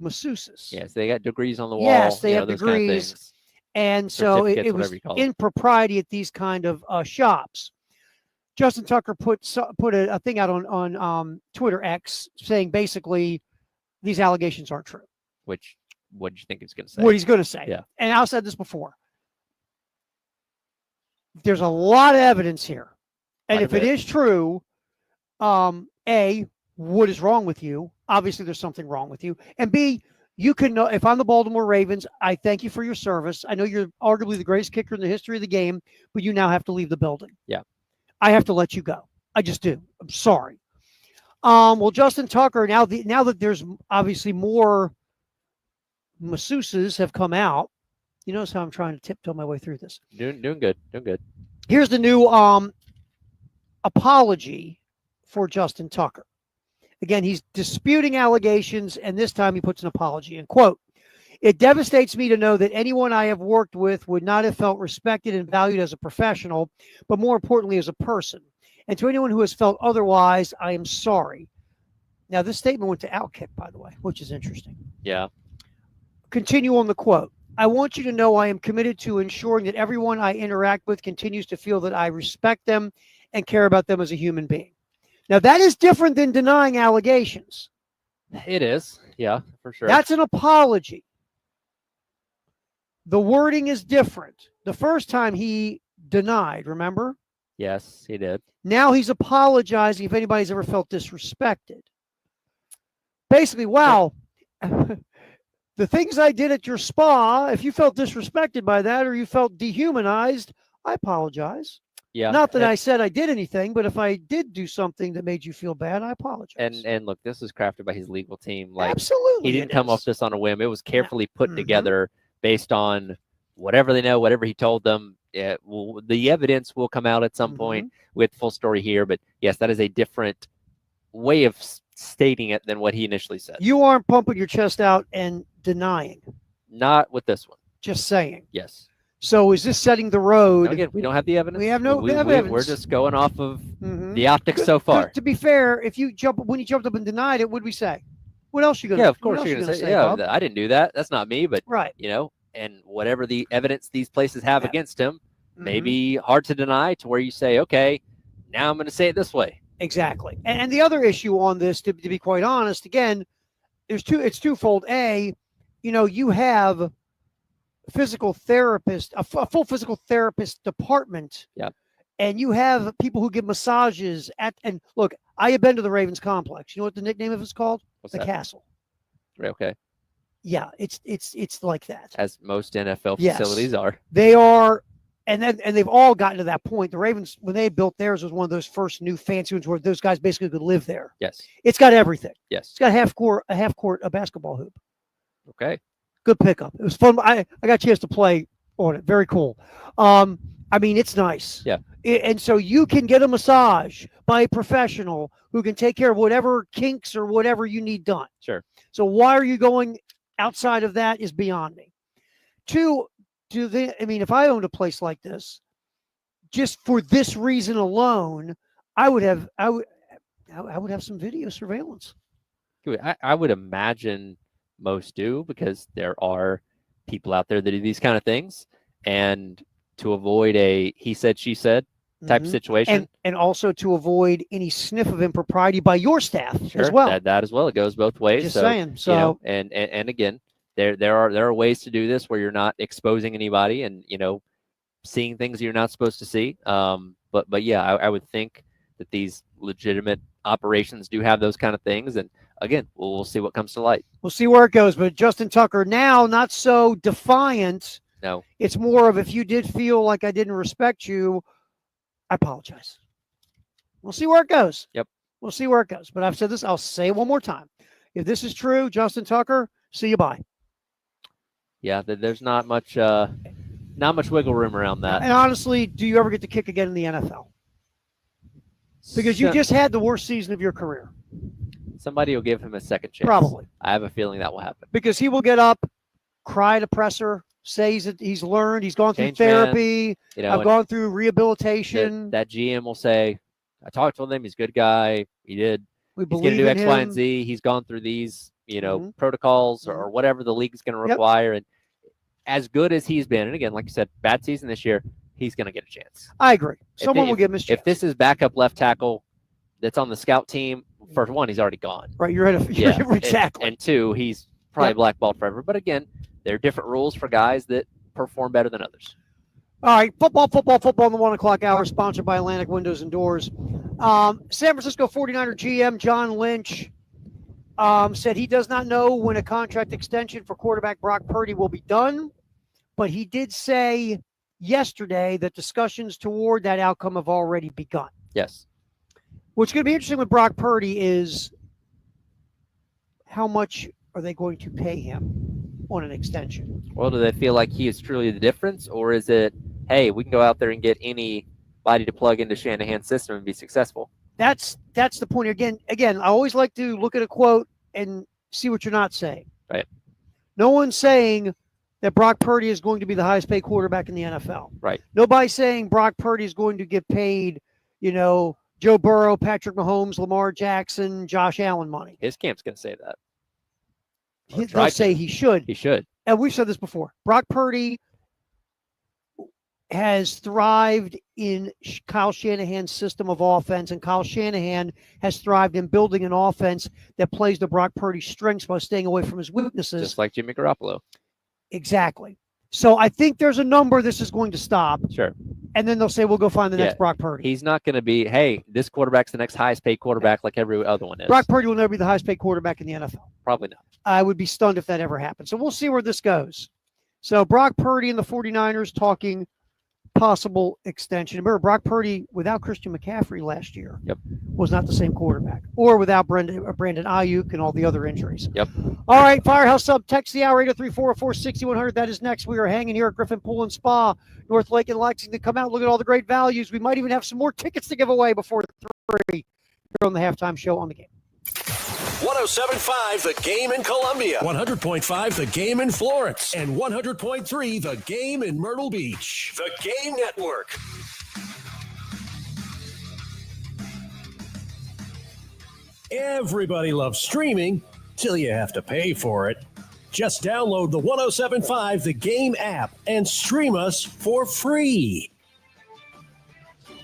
masseuses. Yes, they got degrees on the wall. Yes, they have those degrees. Kind of and so it was impropriety at these kind of shops. Justin Tucker put a thing out on Twitter X saying basically these allegations aren't true. What did you think he's going to say? What he's going to say. Yeah. And I've said this before. There's a lot of evidence here. And if it is true, A, what is wrong with you? Obviously, there's something wrong with you. And B, you can know, if I'm the Baltimore Ravens, I thank you for your service. I know you're arguably the greatest kicker in the history of the game, but you now have to leave the building. Yeah. I have to let you go. I just do. I'm sorry. Well, Justin Tucker, now that there's obviously more masseuses have come out, you notice how I'm trying to tiptoe my way through this. Doing good. Here's the new apology for Justin Tucker. Again, he's disputing allegations, and this time he puts an apology in. Quote, "It devastates me to know that anyone I have worked with would not have felt respected and valued as a professional, but more importantly as a person. And to anyone who has felt otherwise, I am sorry." Now, this statement went to Outkick, by the way, which is interesting. Yeah. Continue on the quote. "I want you to know I am committed to ensuring that everyone I interact with continues to feel that I respect them and care about them as a human being." Now, that is different than denying allegations. It is. Yeah, for sure. That's an apology. The wording is different. The first time he denied, remember? Yes, he did. Now he's apologizing if anybody's ever felt disrespected. Basically, wow, the things I did at your spa, if you felt disrespected by that or you felt dehumanized, I apologize. Yeah. Not that I said I did anything, but if I did do something that made you feel bad, I apologize. And look, this is crafted by his legal team. Like, absolutely, he didn't come off this on a whim. It was carefully put together based on whatever they know, whatever he told them. The evidence will come out at some point with full story here. But yes, that is a different way of stating it than what he initially said. You aren't pumping your chest out and denying. Not with this one. Just saying. Yes. So is this setting the road? Now again, we don't have the evidence. We have no evidence. We're just going off of the optics so far. To be fair, when you jumped up and denied it, what did we say? What else you gonna? Yeah, of course you're gonna say, yeah, Bob? I didn't do that. That's not me. But right, and whatever the evidence these places have against him may be hard to deny. To where you say, okay, now I'm going to say it this way. Exactly. And the other issue on this, to be quite honest, again, it's twofold. A, you have a full physical therapist department. Yeah. And you have people who give massages and look, I have been to the Ravens complex. You know what the nickname of it's called? What's the that? Castle. Okay. Yeah, it's like that. As most NFL facilities are. They are, and they've all gotten to that point. The Ravens, when they built theirs, was one of those first new fancy ones where those guys basically could live there. Yes. It's got everything. Yes. It's got a half court, a basketball hoop. Okay. Good pickup. It was fun. I got a chance to play on it. Very cool. It's nice. Yeah. And so you can get a massage by a professional who can take care of whatever kinks or whatever you need done. Sure. So why are you going outside of that is beyond me. Two, if I owned a place like this, just for this reason alone, I would have some video surveillance. I would imagine most do, because there are people out there that do these kind of things, and to avoid a he said, she said type of situation. And also to avoid any sniff of impropriety by your staff as well. That as well. It goes both ways. Just saying. So and again, there are ways to do this where you're not exposing anybody and seeing things you're not supposed to see. But yeah, I would think that these legitimate operations do have those kind of things, and again, we'll see what comes to light. We'll see where it goes. But Justin Tucker now not so defiant. No, it's more of, if you did feel like I didn't respect you, I apologize. We'll see where it goes. Yep. We'll see where it goes. But I've said this, I'll say it one more time. If this is true, Justin Tucker, see you bye. Yeah, there's not much wiggle room around that. And honestly, do you ever get to kick again in the NFL? Because you just had the worst season of your career. Somebody will give him a second chance. Probably. I have a feeling that will happen. Because he will get up, cry at a presser, say he's learned, he's gone through therapy, I've gone through rehabilitation. That GM will say, I talked to him, he's a good guy, he's going to do X, Y, and Z, he's gone through these, protocols or whatever the league is going to require. And as good as he's been, and again, like you said, bad season this year, he's going to get a chance. I agree. Someone will give him his chance. If this is backup left tackle that's on the scout team, for one, he's already gone. Right, you're exactly. And two, he's probably blackballed forever. But again, there are different rules for guys that perform better than others. All right, football in the 1 o'clock hour, sponsored by Atlantic Windows and Doors. San Francisco 49er GM John Lynch said he does not know when a contract extension for quarterback Brock Purdy will be done, but he did say yesterday that discussions toward that outcome have already begun. Yes. What's going to be interesting with Brock Purdy is how much are they going to pay him on an extension? Well, do they feel like he is truly the difference, or is it, hey, we can go out there and get anybody to plug into Shanahan's system and be successful? That's the point. Again, I always like to look at a quote and see what you're not saying. Right. No one's saying that Brock Purdy is going to be the highest paid quarterback in the NFL. Right. Nobody's saying Brock Purdy is going to get paid, Joe Burrow, Patrick Mahomes, Lamar Jackson, Josh Allen money. His camp's going to say that. They'll say he should. He should. And we've said this before. Brock Purdy has thrived in Kyle Shanahan's system of offense, and Kyle Shanahan has thrived in building an offense that plays to Brock Purdy's strengths by staying away from his weaknesses. Just like Jimmy Garoppolo. Exactly. So I think there's a number this is going to stop. Sure. And then they'll say, we'll go find the next Brock Purdy. He's not going to be, hey, this quarterback's the next highest paid quarterback like every other one is. Brock Purdy will never be the highest paid quarterback in the NFL. Probably not. I would be stunned if that ever happened. So we'll see where this goes. So Brock Purdy and the 49ers talking possible extension. Remember, Brock Purdy, without Christian McCaffrey last year, was not the same quarterback. Or without Brandon Ayuk and all the other injuries. Yep. All right, Firehouse Sub, text the hour, 803-404-6100. That is next. We are hanging here at Griffin Pool and Spa, North Lake and Lexington. Come out, look at all the great values. We might even have some more tickets to give away before 3 here on the halftime show on the game. 107.5 The Game in Columbia, 100.5 The Game in Florence, and 100.3 The Game in Myrtle Beach. The Game Network. Everybody loves streaming till you have to pay for it. Just download the 107.5 The Game app and stream us for free.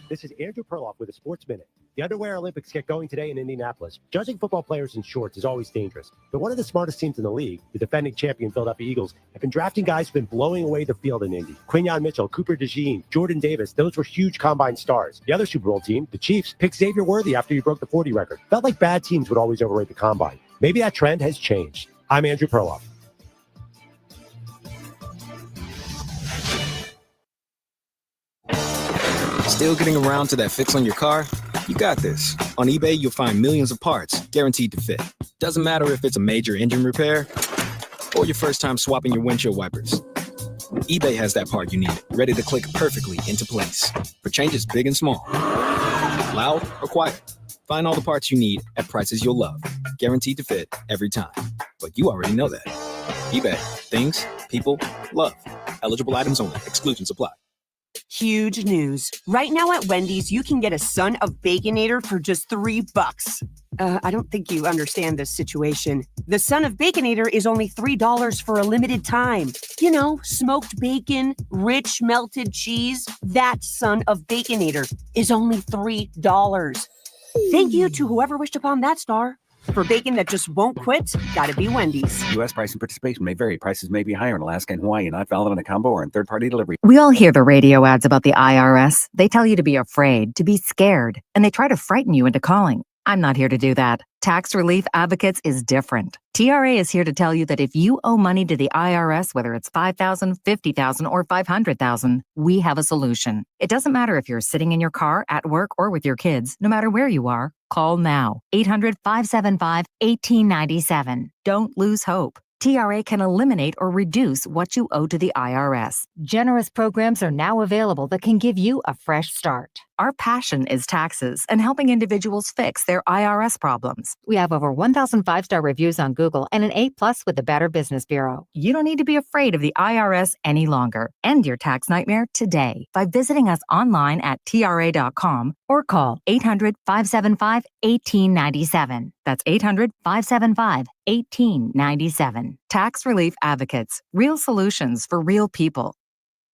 This is Andrew Perloff with a Sports Minute. The Underwear Olympics get going today in Indianapolis. Judging football players in shorts is always dangerous, but one of the smartest teams in the league, the defending champion Philadelphia Eagles, have been drafting guys who've been blowing away the field in Indy. Quinyon Mitchell, Cooper DeJean, Jordan Davis, those were huge combine stars. The other Super Bowl team, the Chiefs, picked Xavier Worthy after he broke the 40 record. Felt like bad teams would always overrate the combine. Maybe that trend has changed. I'm Andrew Perloff. Still getting around to that fix on your car? You got this. On eBay, you'll find millions of parts guaranteed to fit. Doesn't matter if it's a major engine repair or your first time swapping your windshield wipers. eBay has that part you need, ready to click perfectly into place for changes big and small. Loud or quiet. Find all the parts you need at prices you'll love. Guaranteed to fit every time. But you already know that. eBay. Things, people, love. Eligible items only. Exclusions apply. Huge news. Right now at Wendy's, you can get a Son of Baconator for just $3. I don't think you understand this situation. The Son of Baconator is only $3 for a limited time. You know, smoked bacon, rich melted cheese. That Son of Baconator is only $3. Thank you to whoever wished upon that star. For bacon that just won't quit, gotta be Wendy's. U.S. price and participation may vary. Prices may be higher in Alaska and Hawaii, not valid on a combo or in third-party delivery. We all hear the radio ads about the IRS. They tell you to be afraid, to be scared, and they try to frighten you into calling. I'm not here to do that. Tax Relief Advocates is different. TRA is here to tell you that if you owe money to the IRS, whether it's $5,000, $50,000, or $500,000, we have a solution. It doesn't matter if you're sitting in your car, at work, or with your kids. No matter where you are, call now. 800-575-1897. Don't lose hope. TRA can eliminate or reduce what you owe to the IRS. Generous programs are now available that can give you a fresh start. Our passion is taxes and helping individuals fix their IRS problems. We have over 1,000 5-star reviews on Google and an A+ with the Better Business Bureau. You don't need to be afraid of the IRS any longer. End your tax nightmare today by visiting us online at TRA.com or call 800-575-1897. That's 800-575-1897. Tax Relief Advocates. Real solutions for real people.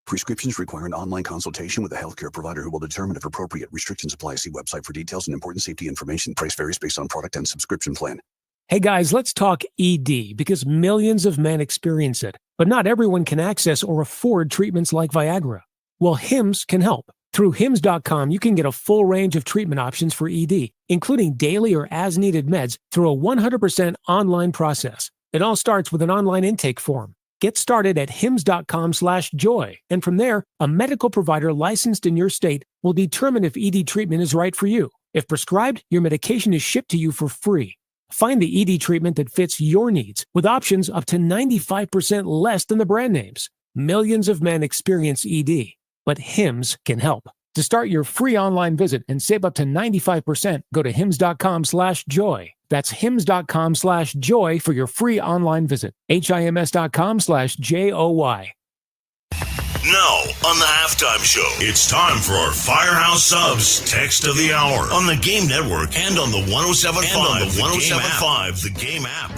Prescriptions require an online consultation with a healthcare provider who will determine if appropriate. Restrictions apply. See website for details and important safety information. Price varies based on product and subscription plan. Hey guys, let's talk ED because millions of men experience it, but not everyone can access or afford treatments like Viagra. Well, Hims can help. Through Hims.com, you can get a full range of treatment options for ED, including daily or as-needed meds through a 100% online process. It all starts with an online intake form. Get started at hims.com/joy. And from there, a medical provider licensed in your state will determine if ED treatment is right for you. If prescribed, your medication is shipped to you for free. Find the ED treatment that fits your needs with options up to 95% less than the brand names. Millions of men experience ED, but Hims can help. To start your free online visit and save up to 95%, go to hims.com/joy. That's hims.com/joy for your free online visit. HIMS.com/JOY. Now, on the halftime show, it's time for our Firehouse Subs text of the hour on the Game Network and on the 107.5 The Game app.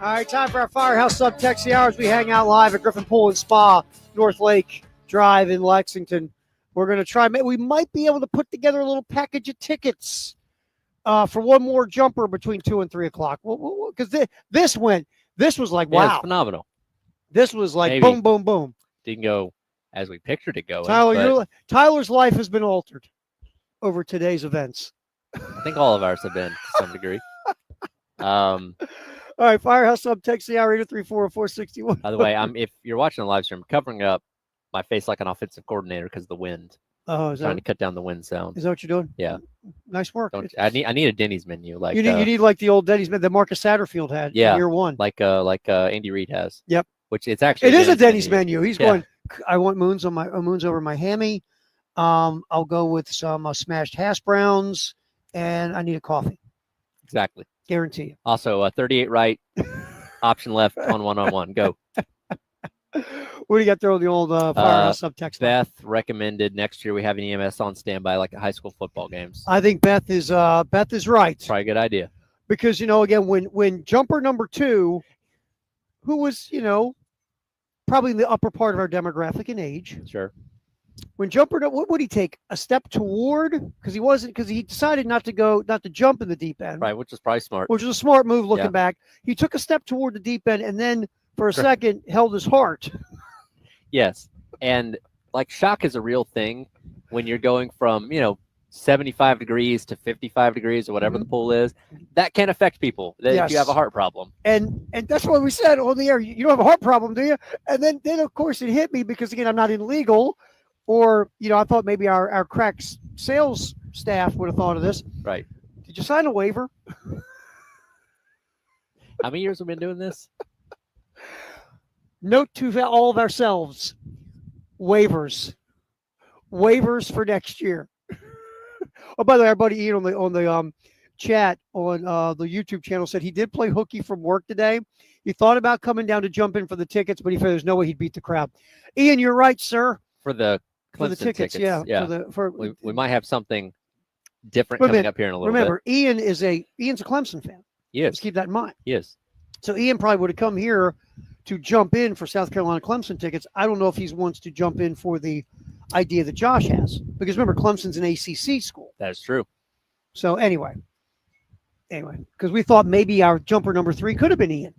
All right, time for our Firehouse Sub Text the Hours. We hang out live at Griffin Pool and Spa, North Lake Drive in Lexington. We're going to try. We might be able to put together a little package of tickets for one more jumper between 2 and 3 o'clock. Because this was like, wow. Yeah, it's phenomenal. This was like Maybe boom, boom, boom. Didn't go as we pictured it going. Tyler's life has been altered over today's events. I think all of ours have been to some degree. All right, Firehouse Sub Text the Hour 834-461. By the way, if you're watching the live stream, I'm covering up my face like an offensive coordinator because of the wind. Oh, trying to cut down the wind sound. Is that what you're doing? Yeah. Nice work. I need a Denny's menu. Like you need like the old Denny's menu that Marcus Satterfield had in year one. Like Andy Reid has. Yep. Which it's actually it is a Denny's menu. He's going, I want moons over my hammy. I'll go with some smashed hash browns, and I need a coffee. Exactly. Guarantee you. Also, 38 right, option left on 1-on-1. Go. What do you got there on the old Firehouse subtext? Beth recommended next year we have an EMS on standby like at high school football games. I think Beth is right. Probably a good idea. Because, again, when jumper number 2, who was, probably in the upper part of our demographic in age. Sure. When jumper, what would he take? A step toward? Because he decided not to jump in the deep end. Right, which is probably smart. Which was a smart move looking back. He took a step toward the deep end and then for a second held his heart. Yes. And like shock is a real thing when you're going from, 75 degrees to 55 degrees or whatever the pool is. That can affect people if you have a heart problem. And that's what we said on the air. You don't have a heart problem, do you? And then of course it hit me because again I'm not in legal, or I thought maybe our crack sales staff would have thought of this. Right. Did you sign a waiver? How many years have we been doing this? Note to all of ourselves: waivers for next year. Oh, by the way, our buddy Ian on the chat on the YouTube channel said he did play hooky from work today. He thought about coming down to jump in for the tickets, but he figured there's no way he'd beat the crowd. Ian, you're right, sir. For the Clemson tickets, yeah. We might have something different coming up here in a little bit. Remember, Ian's a Clemson fan. Yes. Let's keep that in mind. Yes. So Ian probably would have come here to jump in for South Carolina Clemson tickets. I don't know if he wants to jump in for the idea that Josh has, because remember, Clemson's an ACC school. That is true. So anyway, because we thought maybe our jumper number 3 could have been Ian,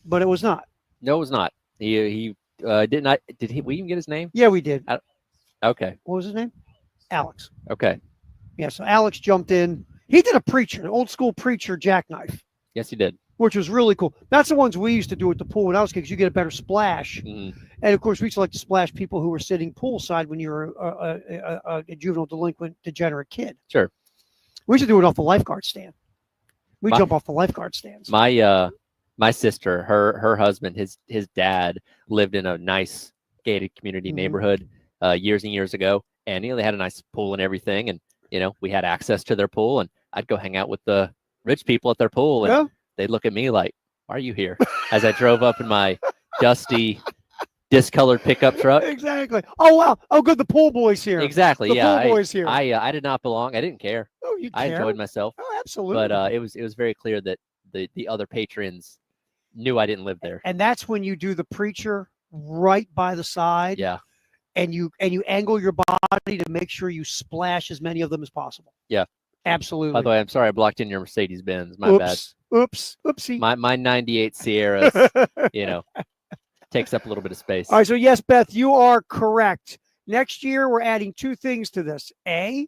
but it was not. No, it was not. He did not. Did we even get his name? Yeah, we did. Okay. What was his name? Alex. Okay. Yeah, so Alex jumped in. He did a preacher, an old school preacher jackknife. Yes, he did. Which was really cool. That's the ones we used to do at the pool when I was a kid, because you get a better splash. Mm-hmm. And, of course, we used to like to splash people who were sitting poolside when you were a juvenile delinquent, degenerate kid. Sure. We used to do it off the lifeguard stand. We jump off the lifeguard stands. My sister, her husband, his dad lived in a nice gated community neighborhood years and years ago, and they had a nice pool and everything, and we had access to their pool, and I'd go hang out with the rich people at their pool, and they'd look at me like, "Why are you here?" As I drove up in my dusty, discolored pickup truck. Exactly. Oh wow. Oh good. The pool boy's here. Exactly. The yeah. pool boy's here. I did not belong. I didn't care. Oh, you care? I enjoyed myself. Oh, absolutely. But it was very clear that the other patrons knew I didn't live there. And that's when you do the preacher right by the side. Yeah. And you angle your body to make sure you splash as many of them as possible. Yeah. Absolutely. By the way, I'm sorry I blocked in your Mercedes Benz. My bad. Oopsie. My 98 Sierra, takes up a little bit of space. All right, so yes, Beth, you are correct. Next year, we're adding 2 things to this. A,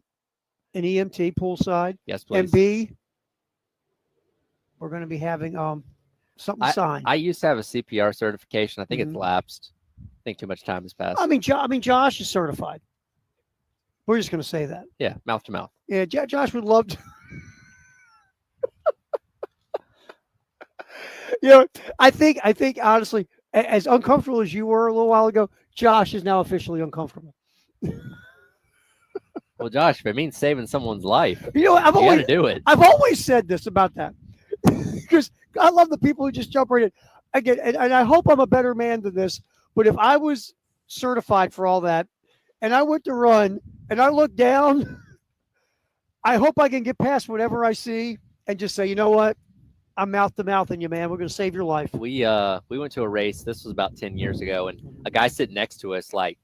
an EMT poolside. Yes, please. And B, we're going to be having something signed. I used to have a CPR certification. I think it's lapsed. I think too much time has passed. I mean, Josh is certified. We're just going to say that. Yeah, mouth to mouth. Yeah, Josh would love to. I think honestly, as uncomfortable as you were a little while ago, Josh is now officially uncomfortable. Well, Josh, if it means saving someone's life, I've you got always to do it. I've always said this about that, because I love the people who just jump right in. Again, and I hope I'm a better man than this, but if I was certified for all that, and I went to run, and I look down, I hope I can get past whatever I see and just say, you know what? I'm mouth to mouth in you, man. We're going to save your life. We went to a race. This was about 10 years ago, and a guy sitting next to us like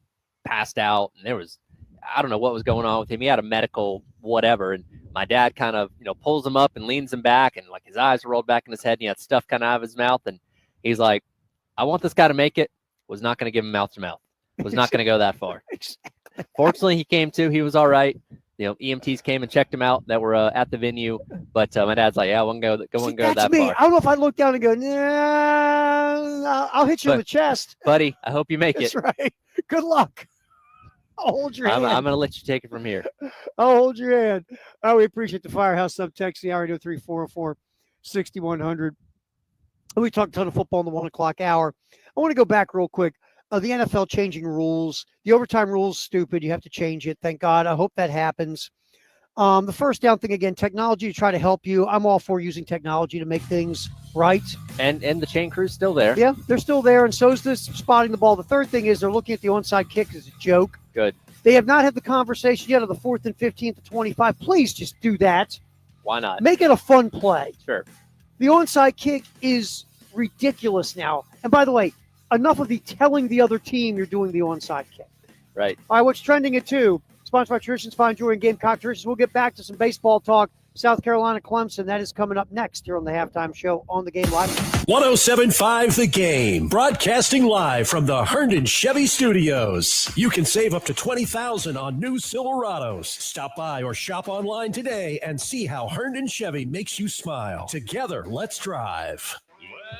passed out, and there was, I don't know what was going on with him. He had a medical whatever, and my dad kind of pulls him up and leans him back, and like his eyes rolled back in his head, and he had stuff kind of out of his mouth, and he's like, "I want this guy to make it." Was not going to give him mouth to mouth. Was not going to go that far. Fortunately, he came to. He was all right. EMTs came and checked him out that were at the venue. But my dad's like, "Yeah, I won't go that me. far." I don't know if I look down and go, "Nah, I'll hit you in the chest." Buddy, I hope you make That's it. right. Good luck. I'll hold your hand. I'm going to let you take it from here. I'll hold your hand. Oh, we appreciate the Firehouse subtext, the hour 304-404-6100. We talked a ton of football in the 1 o'clock hour. I want to go back real quick. the NFL changing rules. The overtime rule is stupid. You have to change it. Thank God. I hope that happens. The first down thing, again, technology to try to help you. I'm all for using technology to make things right. And the chain crew's still there. Yeah, they're still there, and so is this spotting the ball. The third thing is they're looking at the onside kick as a joke. Good. They have not had the conversation yet of the 4th and 15 to 25. Please just do that. Why not? Make it a fun play. Sure. The onside kick is ridiculous now. And by the way, enough of the telling the other team you're doing the onside kick. Right. All right, what's trending at 2? Sponsored by Traditions Fine Jewelry and Gamecock Traditions. We'll get back to some baseball talk. South Carolina Clemson. That is coming up next here on the Halftime Show on the Game Live. 107.5 The Game, broadcasting live from the Herndon Chevy Studios. You can save up to $20,000 on new Silverados. Stop by or shop online today and see how Herndon Chevy makes you smile. Together, let's drive.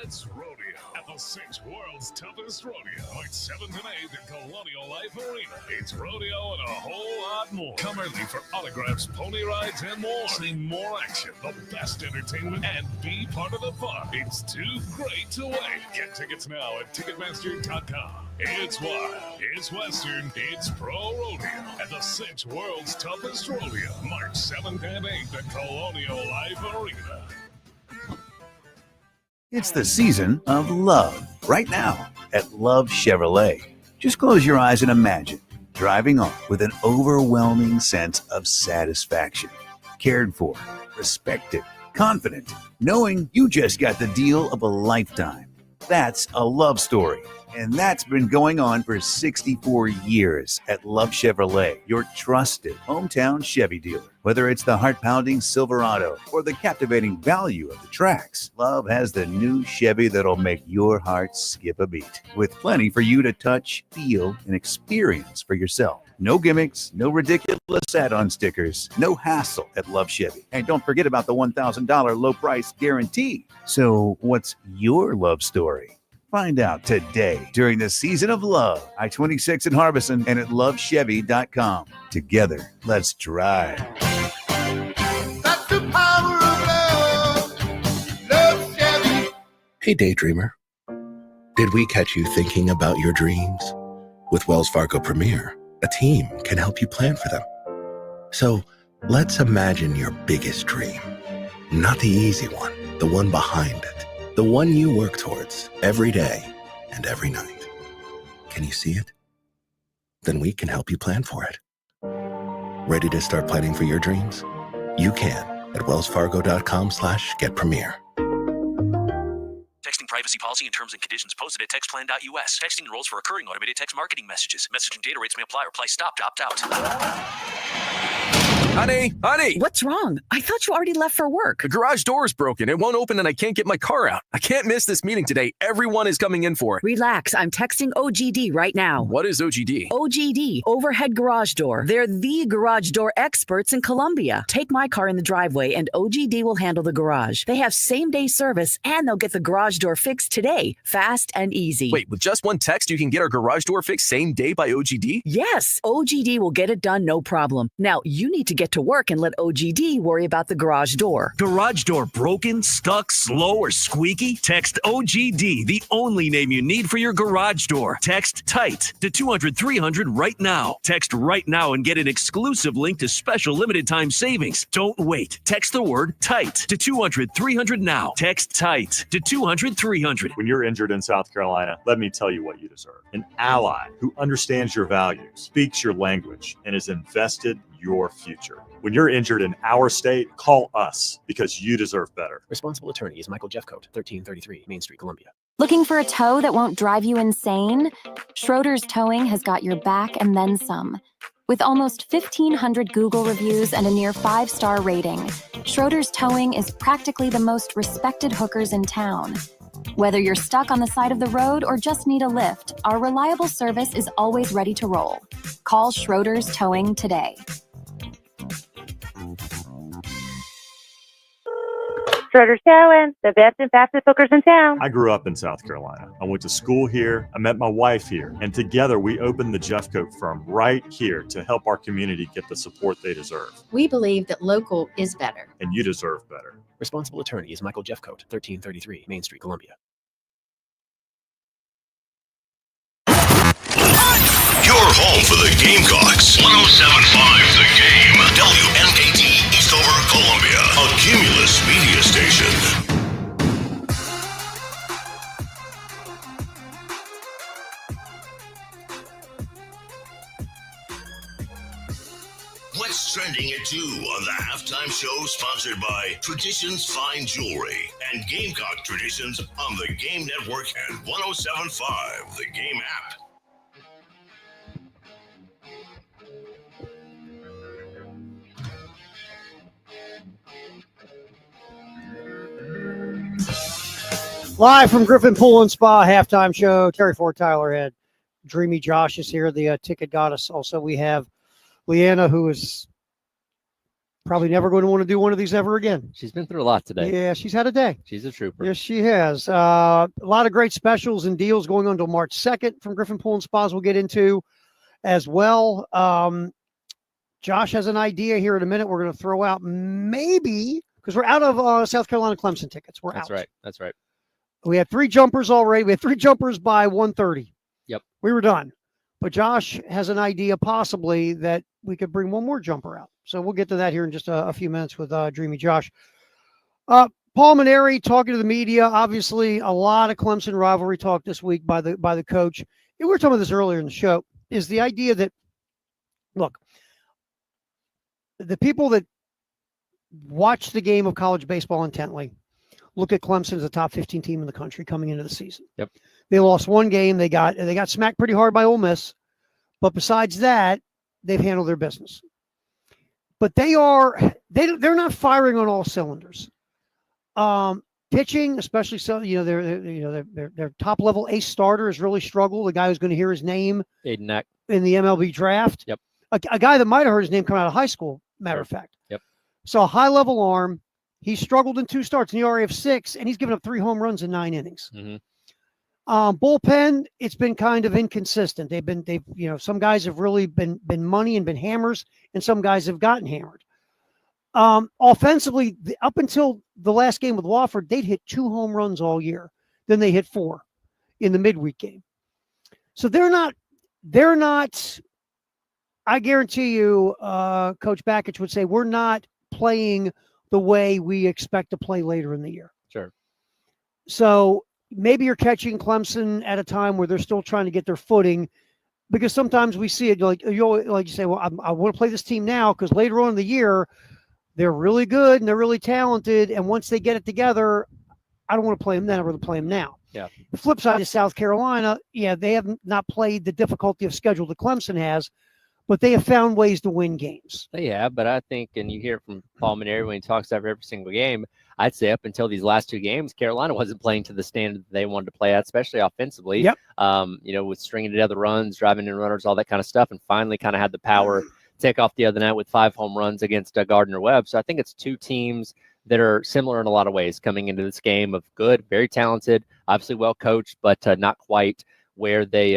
Let's rodeo at the 6 world's toughest rodeo. March 7th and 8th at Colonial Life Arena. It's rodeo and a whole lot more. Come early for autographs, pony rides, and more. See more action, the best entertainment, and be part of the fun. It's too great to wait. Get tickets now at Ticketmaster.com. It's wild, it's Western, it's pro rodeo at the 6 world's toughest rodeo. March 7th and 8th at Colonial Life Arena. It's the season of love right now at Love Chevrolet. Just close your eyes and imagine driving off with an overwhelming sense of satisfaction. Cared for, respected, confident, knowing you just got the deal of a lifetime. That's a love story. And that's been going on for 64 years at Love Chevrolet, your trusted hometown Chevy dealer. Whether it's the heart-pounding Silverado or the captivating value of the Trax, Love has the new Chevy that'll make your heart skip a beat. With plenty for you to touch, feel, and experience for yourself. No gimmicks, no ridiculous add-on stickers, no hassle at Love Chevy. And don't forget about the $1,000 low price guarantee. So what's your love story? Find out today during the season of love. I-26 in Harbison and at lovechevy.com. Together, let's drive. That's the power of love. Love Chevy. Hey, daydreamer. Did we catch you thinking about your dreams? With Wells Fargo Premier, a team can help you plan for them. So let's imagine your biggest dream. Not the easy one, the one behind it. The one you work towards every day and every night. Can you see it? Then we can help you plan for it. Ready to start planning for your dreams? You can at wellsfargo.com/getpremier. Texting privacy policy and terms and conditions posted at textplan.us. Texting enrolls for recurring automated text marketing messages. Message and data rates may apply. Reply stop to opt out. Honey! What's wrong? I thought you already left for work. The garage door is broken. It won't open and I can't get my car out. I can't miss this meeting today. Everyone is coming in for it. Relax. I'm texting OGD right now. What is OGD? OGD, Overhead Garage Door. They're the garage door experts in Columbia. Take my car in the driveway and OGD will handle the garage. They have same-day service and they'll get the garage door fixed today. Fast and easy. Wait, with just one text, you can get our garage door fixed same day by OGD? Yes, OGD will get it done, no problem. Now, you need to get to work and let OGD worry about the garage door. Garage door broken, stuck, slow, or squeaky? Text OGD, the only name you need for your garage door. Text TIGHT to 200-300 right now. Text right now and get an exclusive link to special limited time savings. Don't wait. Text the word TIGHT to 200-300 now. Text TIGHT to 200-300. When you're injured in South Carolina, let me tell you what you deserve. An ally who understands your values, speaks your language, and is invested in your future. When you're injured in our state, call us because you deserve better. Responsible attorney is Michael Jeffcoat, 1333 Main Street, Columbia. Looking for a tow that won't drive you insane? Schroeder's Towing has got your back and then some. With almost 1,500 Google reviews and a near 5-star rating, Schroeder's Towing is practically the most respected hookers in town. Whether you're stuck on the side of the road or just need a lift, our reliable service is always ready to roll. Call Schroeder's Towing today. Schroeder's Towing, the best and fastest hookers in town. I grew up in South Carolina. I went to school here. I met my wife here. And together we opened the Jeffcoat firm right here to help our community get the support they deserve. We believe that local is better. And you deserve better. Responsible attorney is Michael Jeffcoat, 1333 Main Street, Columbia. home for the Gamecocks. 107.5 The Game. WMKT Eastover, Columbia. A Cumulus media station. What's trending at 2 on the halftime show, sponsored by Traditions Fine Jewelry and Gamecock Traditions on the Game Network and 107.5 The Game app. Live from Griffin Pool and Spa halftime show. Terry Ford, Tyler Head, Dreamy Josh is here. The ticket goddess. Also, we have Leanna, who is probably never going to want to do one of these ever again. She's been through a lot today. Yeah, she's had a day. She's a trooper. Yes, she has. A lot of great specials and deals going on until March 2nd from Griffin Pool and Spas we'll get into as well. Josh has an idea here in a minute. We're going to throw out maybe, because we're out of South Carolina Clemson tickets. We're That's out. right. That's right. We had 3 jumpers already. We had 3 jumpers by 1:30. Yep. We were done. But Josh has an idea possibly that we could bring one more jumper out. So we'll get to that here in just a few minutes with Dreamy Josh. Paul Maneri talking to the media. Obviously, a lot of Clemson rivalry talk this week by the coach. And we were talking about this earlier in the show, is the idea that, look, the people that watch the game of college baseball intently look at Clemson as a top 15 team in the country coming into the season. Yep. They lost one game. They got smacked pretty hard by Ole Miss. But besides that, they've handled their business. But they're not firing on all cylinders. Pitching, especially so, their top level ace starter has really struggled. The guy who's going to hear his name Aiden Knack in the MLB draft. Yep. A guy that might have heard his name come out of high school, matter of fact. Yep. So a high level arm. He struggled in 2 starts, an ERA of 6, and he's given up 3 home runs in 9 innings. Mm-hmm. Bullpen, it's been kind of inconsistent. Some guys have really been money and been hammers, and some guys have gotten hammered. Offensively, up until the last game with Wofford, they'd hit 2 home runs all year. Then they hit 4 in the midweek game. So they're not. I guarantee you, Coach Bakich would say, we're not playing the way we expect to play later in the year. Sure. So maybe you're catching Clemson at a time where they're still trying to get their footing, because sometimes we see it like you say, well, I want to play this team now because later on in the year they're really good and they're really talented, and once they get it together, I don't want to play them then. I want to play them now. Yeah. The flip side is South Carolina. Yeah, they have not played the difficulty of schedule that Clemson has, but they have found ways to win games. They have, but I think, and you hear it from Paul Maneri when he talks after every single game, I'd say up until these last 2 games, Carolina wasn't playing to the standard that they wanted to play at, especially offensively. Yep. With stringing together runs, driving in runners, all that kind of stuff, and finally kind of had the power take off the other night with 5 home runs against Gardner-Webb. So I think it's 2 teams that are similar in a lot of ways coming into this game of good, very talented, obviously well coached, but not quite where they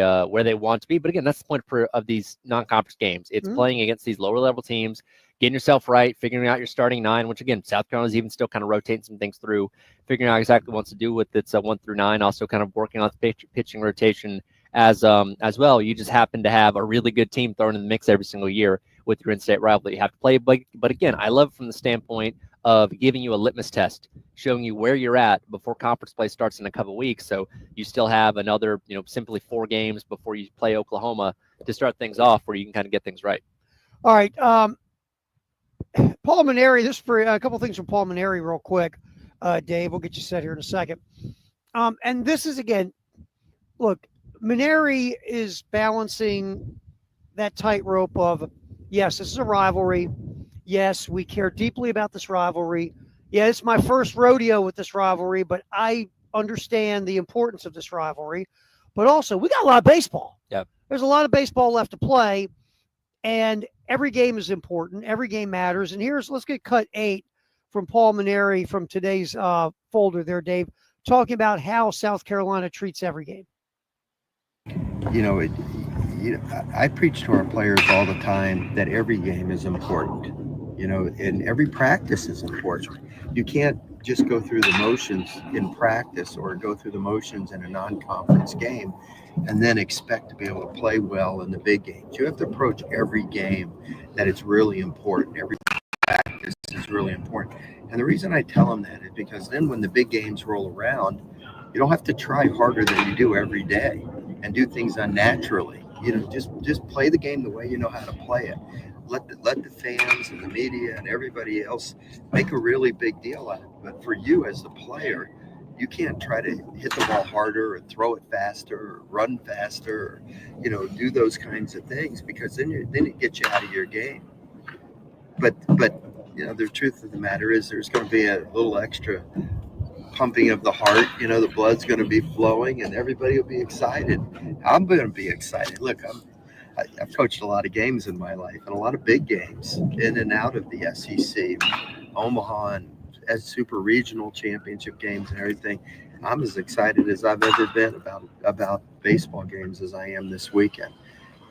want to be. But again, that's the point of these non-conference games. It's playing against these lower level teams, getting yourself right, figuring out your starting 9, which again, South Carolina's even still kind of rotating some things through, figuring out exactly what to do with its 1 through 9, also kind of working on the pitching rotation as well. You just happen to have a really good team thrown in the mix every single year with your in-state rival that you have to play. But again, I love it from the standpoint of giving you a litmus test, showing you where you're at before conference play starts in a couple of weeks. So you still have another, simply 4 games before you play Oklahoma to start things off, where you can kind of get things right. All right. Paul Maneri, this for a couple of things from Paul Maneri real quick. Dave, we'll get you set here in a second. And this is, again, look, Maneri is balancing that tightrope of, yes, this is a rivalry. Yes, we care deeply about this rivalry. Yeah, it's my first rodeo with this rivalry, but I understand the importance of this rivalry. But also, we got a lot of baseball. Yeah. There's a lot of baseball left to play, and every game is important. Every game matters. And let's get cut 8 from Paul Maneri from today's folder there, Dave, talking about how South Carolina treats every game. I preach to our players all the time that every game is important, and every practice is important. You can't just go through the motions in practice or go through the motions in a non-conference game and then expect to be able to play well in the big games. You have to approach every game that it's really important. Every practice is really important. And the reason I tell them that is because then when the big games roll around, you don't have to try harder than you do every day and do things unnaturally. Just play the game the way you know how to play it. Let the fans and the media and everybody else make a really big deal out of it. But for you as the player, you can't try to hit the ball harder or throw it faster or run faster or, do those kinds of things, because then it gets you out of your game. But the truth of the matter is there's going to be a little extra pumping of the heart. The blood's going to be flowing and everybody will be excited. I'm going to be excited. Look, I've coached a lot of games in my life and a lot of big games in and out of the SEC, Omaha, and as super regional championship games and everything. I'm as excited as I've ever been about baseball games as I am this weekend.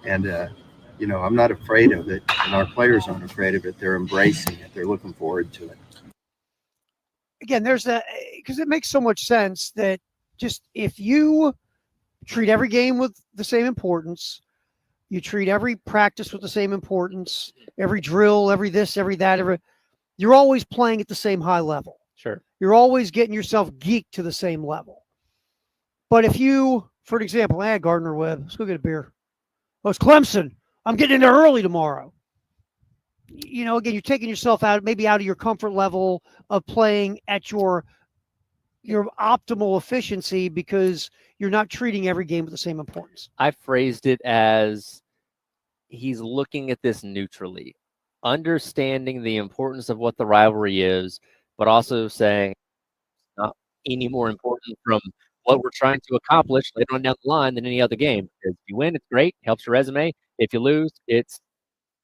And, I'm not afraid of it, and our players aren't afraid of it. They're embracing it. They're looking forward to it. Again, there's that, because it makes so much sense that just if you treat every game with the same importance, you treat every practice with the same importance, every drill, every this, every that, you're always playing at the same high level. Sure. You're always getting yourself geeked to the same level. But if you, for an example, Gardner Webb, let's go get a beer. Oh, it's Clemson. I'm getting in there early tomorrow. Again, you're taking yourself out of your comfort level of playing at your optimal efficiency because you're not treating every game with the same importance. I phrased it as he's looking at this neutrally, understanding the importance of what the rivalry is, but also saying it's not any more important from what we're trying to accomplish later on down the line than any other game. Because if you win, it's great, helps your resume. If you lose, it's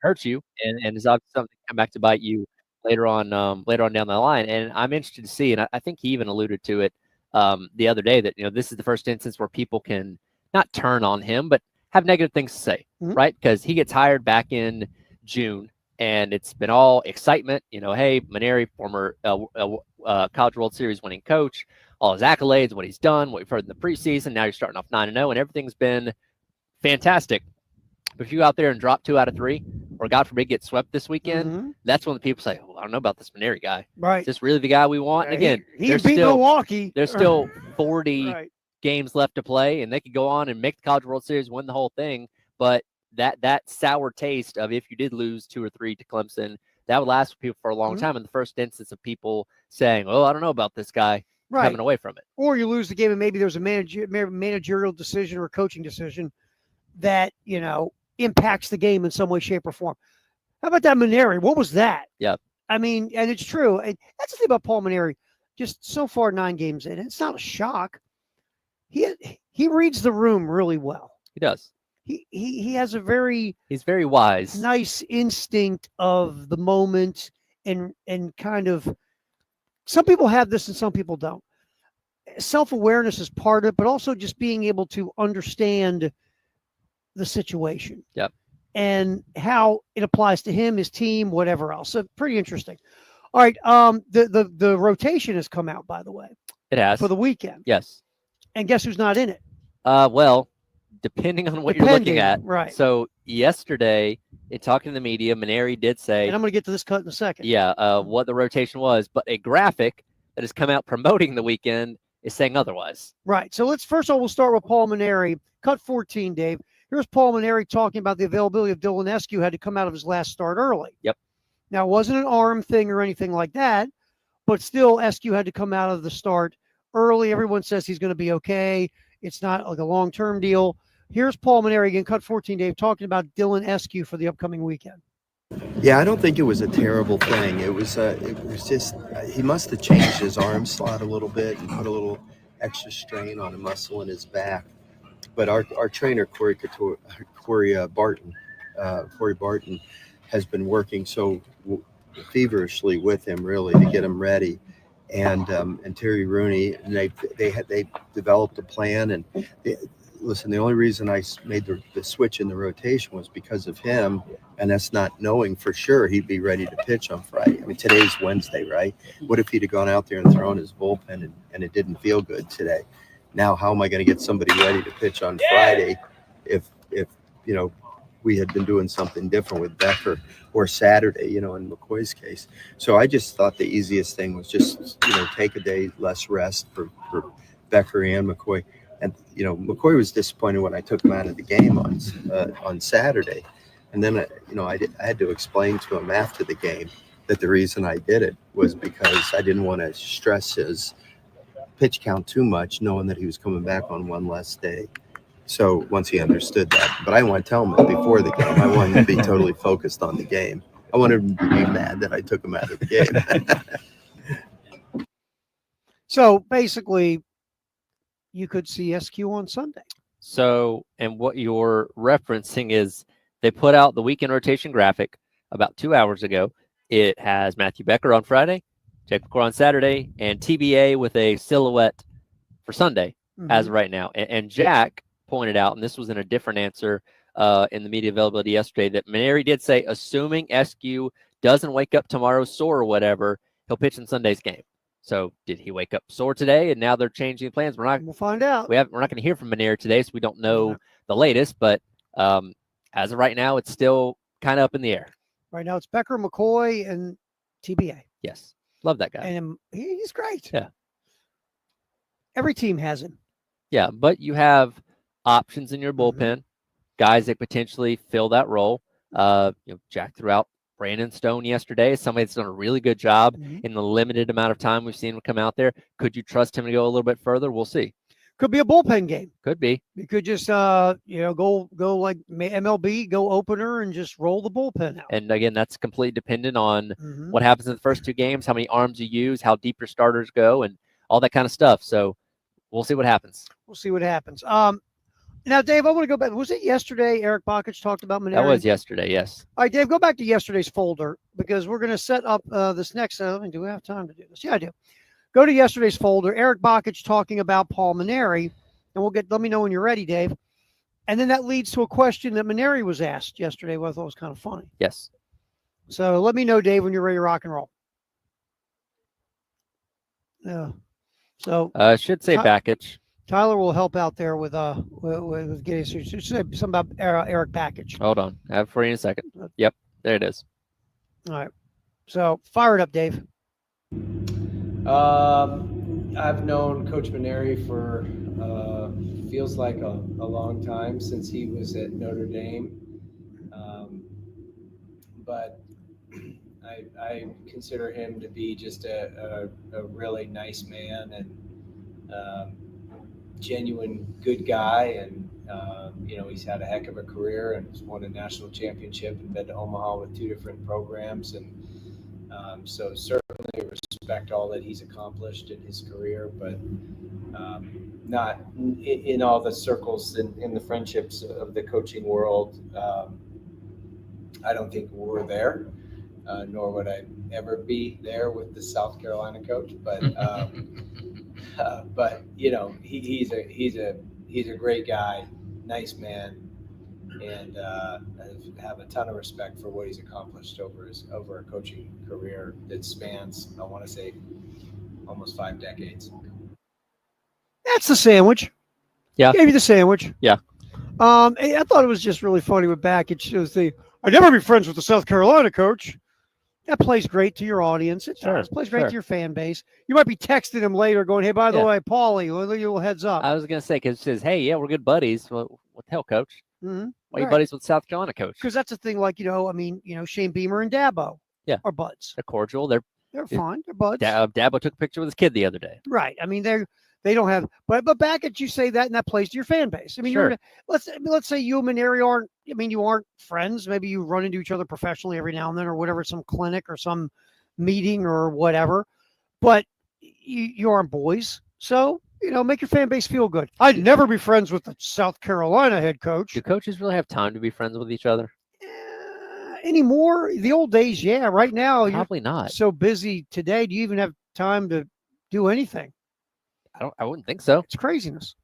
hurts you, and is obviously something to come back to bite you later on down the line. And I'm interested to see, and I think he even alluded to it the other day, that this is the first instance where people can not turn on him, but have negative things to say, right? Because he gets hired back in June, and it's been all excitement. Hey, Mainieri, former College World Series winning coach, all his accolades, what he's done, what we've heard in the preseason. Now you're starting off 9-0, and everything's been fantastic. But if you go out there and drop 2 out of 3, or God forbid get swept this weekend, that's when the people say, well, I don't know about this Mainieri guy. Right. Is this really the guy we want? And again, he beat Milwaukee. There's still 40 games left to play, and they could go on and make the College World Series, win the whole thing. But that sour taste of if you did lose 2 or 3 to Clemson, that would last for people for a long time. In the first instance of people saying, well, I don't know about this guy, coming away from it. Or you lose the game and maybe there's a managerial decision or a coaching decision that, impacts the game in some way, shape, or form. How about that Mainieri? What was that? Yeah. I mean, and it's true. And that's the thing about Paul Mainieri. Just so far 9 games in, it's not a shock. He reads the room really well. He does. He has he's very wise. Nice instinct of the moment and kind of, some people have this and some people don't. Self-awareness is part of it, but also just being able to understand the situation. Yep. And how it applies to him, his team, whatever else. So pretty interesting. All right. The rotation has come out, by the way. It has. For the weekend. Yes. And guess who's not in it? Well, depending on what you're looking at. Right. So yesterday, in talking to the media, Mainieri did say, and I'm going to get to this cut in a second. Yeah, what the rotation was, but a graphic that has come out promoting the weekend is saying otherwise. Right. So first of all, we'll start with Paul Mainieri. Cut 14, Dave. Here's Paul Mainieri talking about the availability of Dylan Eskew had to come out of his last start early. Yep. Now, it wasn't an arm thing or anything like that, but still, Eskew had to come out of the start early. Everyone says he's going to be okay. It's not like a long-term deal. Here's Paul Mainieri again, cut 14, Dave, talking about Dylan Eskew for the upcoming weekend. Yeah, I don't think it was a terrible thing. It was just he must have changed his arm slot a little bit and put a little extra strain on a muscle in his back. But our trainer, Corey Barton, has been working so feverishly with him, really, to get him ready. And Terry Rooney, and they developed a plan. And listen, the only reason I made the switch in the rotation was because of him, and that's not knowing for sure he'd be ready to pitch on Friday. I mean, today's Wednesday, right? What if he'd have gone out there and thrown his bullpen and it didn't feel good today? Now, how am I going to get somebody ready to pitch on Friday if we had been doing something different with Becker, or Saturday, in McCoy's case? So I just thought the easiest thing was just, take a day less rest for Becker and McCoy. And, McCoy was disappointed when I took him out of the game on Saturday. And then, I had to explain to him after the game that the reason I did it was because I didn't want to stress his pitch count too much, knowing that he was coming back on one less day. So once he understood that, but I didn't want to tell him it before the game. I wanted him to be totally focused on the game. I wanted him to be mad that I took him out of the game. So basically, you could see SQ on Sunday. So, and what you're referencing is they put out the weekend rotation graphic about 2 hours ago. It has Matthew Becker on Friday, Jake McCoy on Saturday, and TBA with a silhouette for Sunday as of right now. And Jack pointed out, and this was in a different answer in the media availability yesterday, that Mainieri did say, assuming SQ doesn't wake up tomorrow sore or whatever, he'll pitch in Sunday's game. So did he wake up sore today, and now they're changing plans? We'll find out. We're not going to hear from Mainieri today, so we don't know the latest. But as of right now, it's still kind of up in the air. Right now, it's Becker, McCoy, and TBA. Yes, love that guy. And he's great. Yeah, every team has him. Yeah, but you have options in your bullpen, guys that potentially fill that role. Jack threw out Brandon Stone yesterday, somebody that's done a really good job in the limited amount of time we've seen him come out there. Could you trust him to go a little bit further? We'll see. Could be a bullpen game. Could be. You could just go like MLB, go opener, and just roll the bullpen out. And again, that's completely dependent on what happens in the first two games, how many arms you use, how deep your starters go, and all that kind of stuff. So we'll see what happens. We'll see what happens. Now, Dave, I want to go back. Was it yesterday Eric Bakich talked about Mainieri? That was yesterday, yes. All right, Dave, go back to yesterday's folder because we're going to set up this next. Do we have time to do this? Yeah, I do. Go to yesterday's folder. Eric Bakich talking about Paul Mainieri, and let me know when you're ready, Dave. And then that leads to a question that Mainieri was asked yesterday, which I thought was kind of funny. Yes. So let me know, Dave, when you're ready to rock and roll. Yeah. So should say Bakich. Tyler will help out there with getting something about Eric Bakich. Hold on, I have it for you in a second. Yep, there it is. All right, so fire it up, Dave. I've known Coach Mainieri for feels like a long time, since he was at Notre Dame, but I consider him to be just a really nice man and genuine good guy, and he's had a heck of a career and has won a national championship and been to Omaha with 2 different programs, and so certainly respect all that he's accomplished in his career, but not in all the circles in the friendships of the coaching world. I don't think we're there, nor would I ever be there with the South Carolina coach, but he's a great guy, nice man, and I have a ton of respect for what he's accomplished over a coaching career that spans, I want to say, almost 5 decades. That's the sandwich. Yeah, gave you the sandwich. Yeah. I thought it was just really funny with Bakich. It was I'd never be friends with the South Carolina coach. That plays great to your audience. It does. Plays great to your fan base. You might be texting him later going, hey, by the way, Paulie, a little heads up. I was going to say, because it says, hey, yeah, we're good buddies. Well, what the hell, coach? Why are you buddies with South Carolina coach? Because that's the thing, Shane Beamer and Dabo are buds. They're cordial. They're fine. They're buds. Dabo took a picture with his kid the other day. Right. I mean, they don't have, but Bakich, you say that, and that plays to your fan base. I mean, let's say you and Mainieri aren't. I mean, you aren't friends. Maybe you run into each other professionally every now and then, or whatever, some clinic or some meeting or whatever. But you aren't boys, so make your fan base feel good. I'd never be friends with the South Carolina head coach. Do coaches really have time to be friends with each other anymore? The old days, yeah. Right now, probably not. So busy today. Do you even have time to do anything? I wouldn't think so. It's craziness.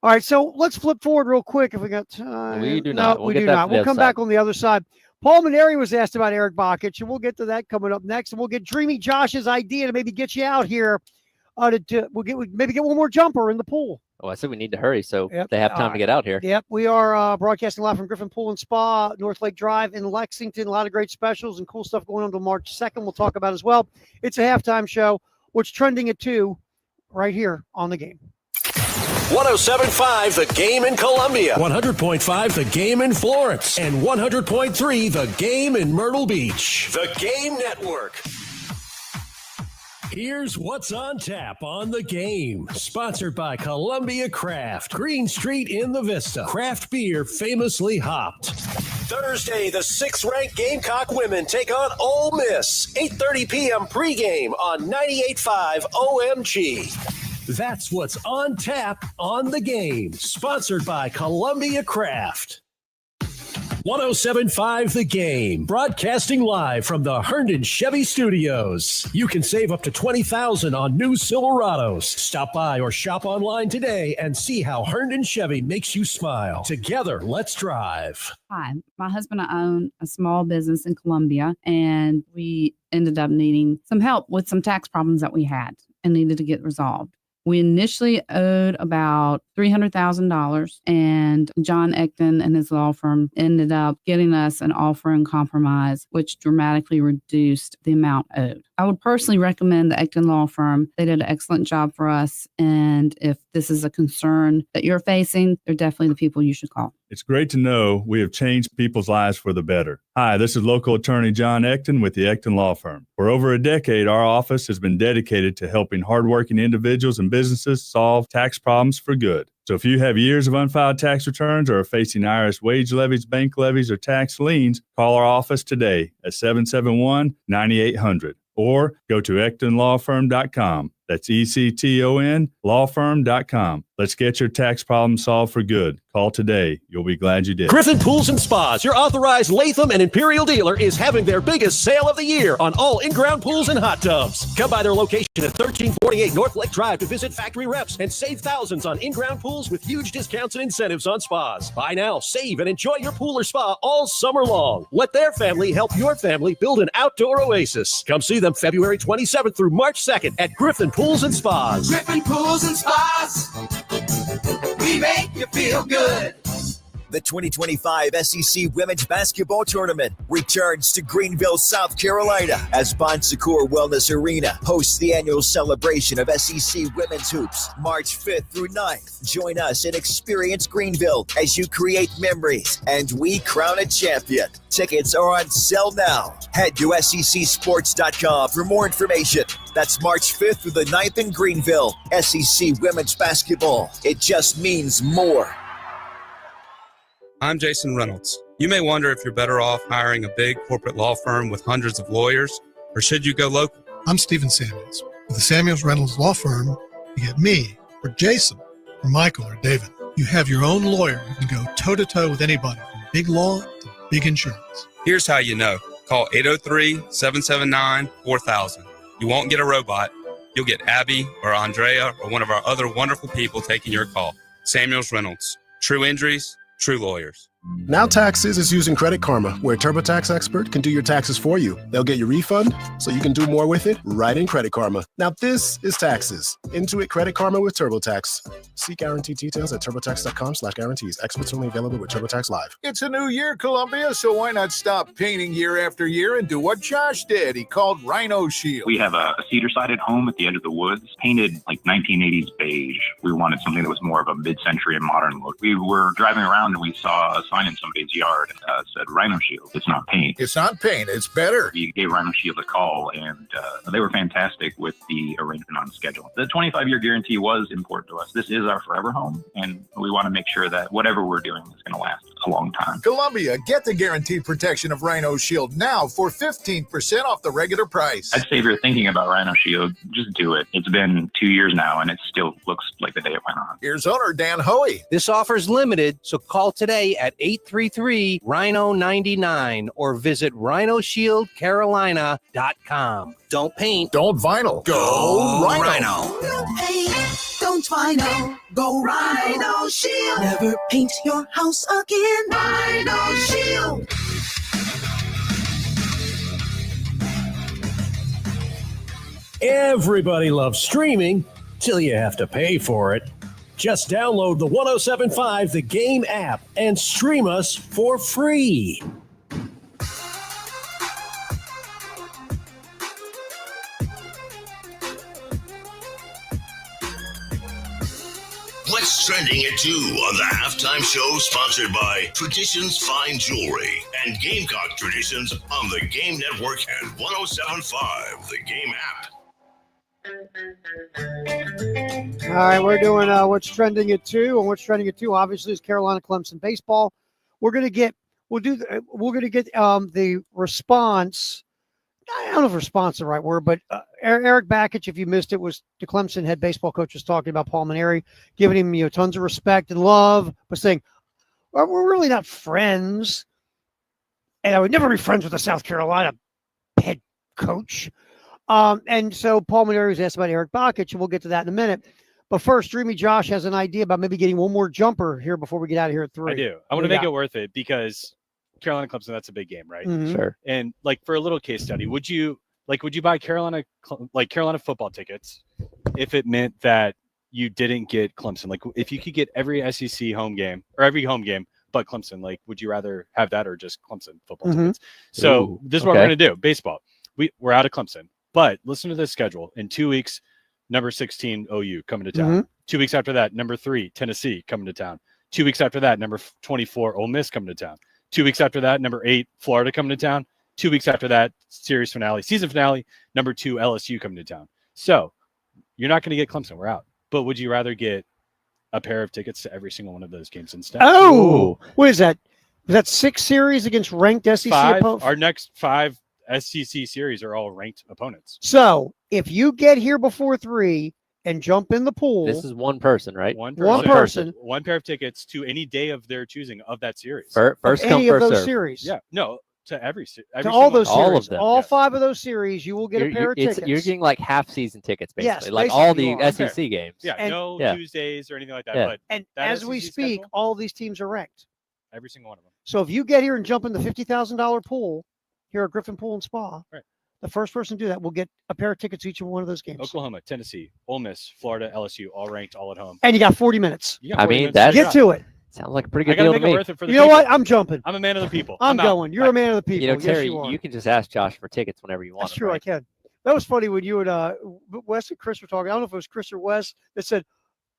All right, so let's flip forward real quick if we got time. We do not. We do not. We'll come back on the other side. Paul Maneri was asked about Eric Bakich, and we'll get to that coming up next. And we'll get Dreamy Josh's idea to maybe get you out here. We'll maybe get one more jumper in the pool. Oh, I said we need to hurry so they have time to get out here. Yep, we are broadcasting live from Griffin Pool and Spa, North Lake Drive in Lexington. A lot of great specials and cool stuff going on until March 2nd. We'll talk about as well. It's a halftime show. What's trending at 2 right here on The Game. 107.5 The Game in Columbia, 100.5 The Game in Florence, and 100.3 The Game in Myrtle Beach. The Game Network. Here's what's on tap on The Game. Sponsored by Columbia Craft, Green Street in the Vista. Craft beer famously hopped. Thursday, the 6th-ranked Gamecock women take on Ole Miss. 8:30 p.m. pregame on 98.5 OMG. That's what's on tap on The Game. Sponsored by Columbia Craft. 107.5 The Game, broadcasting live from the Herndon Chevy Studios. You can save up to $20,000 on new Silverados. Stop by or shop online today and see how Herndon Chevy makes you smile. Together, let's drive. Hi, my husband and I own a small business in Columbia, and we ended up needing some help with some tax problems that we had and needed to get resolved. We initially owed about $300,000, and John Ecton and his law firm ended up getting us an offer in compromise, which dramatically reduced the amount owed. I would personally recommend the Ecton law firm. They did an excellent job for us, and if this is a concern that you're facing, they're definitely the people you should call. It's great to know we have changed people's lives for the better. Hi, this is local attorney John Ecton with the Ecton Law Firm. For over a decade, our office has been dedicated to helping hardworking individuals and businesses solve tax problems for good. So if you have years of unfiled tax returns or are facing IRS wage levies, bank levies, or tax liens, call our office today at 771-9800 or go to EctonLawFirm.com. That's ECTON lawfirm.com. Let's get your tax problem solved for good. Call today. You'll be glad you did. Griffin Pools and Spas, your authorized Latham and Imperial dealer, is having their biggest sale of the year on all in-ground pools and hot tubs. Come by their location at 1348 North Lake Drive to visit factory reps and save thousands on in-ground pools with huge discounts and incentives on spas. Buy now, save, and enjoy your pool or spa all summer long. Let their family help your family build an outdoor oasis. Come see them February 27th through March 2nd at Griffin Pools and Spas. Griffin Pools and Spas. We make you feel good. The 2025 SEC Women's Basketball Tournament returns to Greenville, South Carolina, as Bon Secours Wellness Arena hosts the annual celebration of SEC Women's Hoops, March 5th through 9th. Join us and experience Greenville as you create memories and we crown a champion. Tickets are on sale now. Head to SECSports.com for more information. That's March 5th through the 9th in Greenville. SEC Women's Basketball. It just means more. I'm Jason Reynolds. You may wonder if you're better off hiring a big corporate law firm with hundreds of lawyers, or should you go local? I'm Stephen Samuels. With the Samuels Reynolds Law Firm, you get me, or Jason, or Michael, or David. You have your own lawyer who can go toe-to-toe with anybody, from big law to big insurance. Here's how you know. Call 803-779-4000. You won't get a robot. You'll get Abby or Andrea or one of our other wonderful people taking your call. Samuels Reynolds. True injuries, true lawyers. Now Taxes is using Credit Karma, where a TurboTax expert can do your taxes for you. They'll get your refund so you can do more with it right in Credit Karma. Now this is taxes. Intuit Credit Karma with TurboTax. See guarantee details at turbotax.com/guarantees. Experts only available with TurboTax Live. It's a new year, Columbia, so why not stop painting year after year and do what Josh did? He called Rhino Shield. We have a cedar-sided home at the edge of the woods, painted like 1980s beige. We wanted something that was more of a mid-century and modern look. We were driving around and we saw a sign in somebody's yard said Rhino Shield. It's not paint. It's not paint. It's better. We gave Rhino Shield a call, and they were fantastic with the arrangement on schedule. The 25-year guarantee was important to us. This is our forever home, and we want to make sure that whatever we're doing is going to last a long time. Columbia, get the guaranteed protection of Rhino Shield now for 15% off the regular price. I'd say if you're thinking about Rhino Shield, just do it. It's been 2 years now, and it still looks like the day it went on. Here's owner Dan Hoey. This offer is limited, so call today at 833-RHINO-99 or visit RhinoShieldCarolina.com. Don't paint. Don't vinyl. Go Rhino. Don't paint, don't don't Rhino. Go Rhino Shield. Never paint your house again. Rhino Shield. Everybody loves streaming till you have to pay for it. Just download the 1075 The Game app and stream us for free. What's trending at 2 on the halftime show, sponsored by Traditions Fine Jewelry and Gamecock Traditions on the Game Network and 1075 The Game app. All right, we're doing what's trending at 2, and what's trending at 2 obviously is Carolina Clemson baseball. We're gonna get the response. I don't know if response is the right word, but Eric Bakich, if you missed it, was the Clemson head baseball coach was talking about Paul Maneri, giving him tons of respect and love, but saying, well, we're really not friends, and I would never be friends with the South Carolina head coach. And so Paul Maneri was asked about Eric Bakich, and we'll get to that in a minute. But first, Dreamy Josh has an idea about maybe getting one more jumper here before we get out of here at 3. I do. I want to make it worth it because Carolina Clemson, that's a big game, right? Mm-hmm. Sure. And like for a little case study, would you buy Carolina football tickets if it meant that you didn't get Clemson? Like if you could get every SEC home game or every home game but Clemson, like would you rather have that or just Clemson football tickets? So this is what we're going to do. Baseball. We're out of Clemson. But listen to this schedule. In 2 weeks, number 16 OU coming to town. Mm-hmm. 2 weeks after that, number 3 Tennessee coming to town. 2 weeks after that, number 24 Ole Miss coming to town. 2 weeks after that, number 8 Florida coming to town. 2 weeks after that, season finale, number 2 LSU coming to town. So you're not going to get Clemson. We're out. But would you rather get a pair of tickets to every single one of those games instead? Oh, what is that? Is that 6 series against ranked SEC opponents? Our next 5 SEC series are all ranked opponents. So if you get here before 3 and jump in the pool, This is one person, right? One person. One pair of tickets to any day of their choosing of that series. First come, any of first those serve. series. Yeah, no, to every To every all single those one. series. All of them. All 5 of those series, you will get a pair of tickets. You're getting like half season tickets, basically. Yes, like all basically the you are. SEC games. Yeah, And- no Yeah. Tuesdays or anything like that. Yeah. But And that as we SEC speak, schedule, all these teams are ranked. every single one of them. So if you get here and jump in the $50,000 pool here at Griffin Pool and Spa, Right. the first person to do that will get a pair of tickets to each one of those games. Oklahoma, Tennessee, Ole Miss, Florida, LSU, all ranked, all at home. And you got 40 minutes. You got I 40 mean, minutes that's- to Get to it. Sounds like a pretty I good gotta deal make to it me. worth it for the You know people. what? I'm jumping. I'm a man of the people. I'm out. going. You're a man of the people. You know, Yes, Terry, you are. you can just ask Josh for tickets whenever you want. That's them, true. right? I can. That was funny when you and Wes and Chris were talking. I don't know if it was Chris or Wes that said,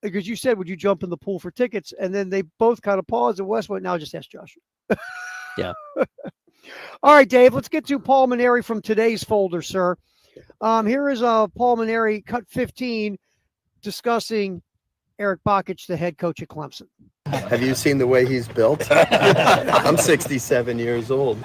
because you said, would you jump in the pool for tickets? And then they both kind of paused, and Wes went, "Now just ask Josh." Yeah. All right, Dave, let's get to Paul Maneri from today's folder, sir. Here is Paul Maneri, cut 15, discussing Eric Bakich, the head coach at Clemson. Have you seen the way he's built? I'm 67 years old.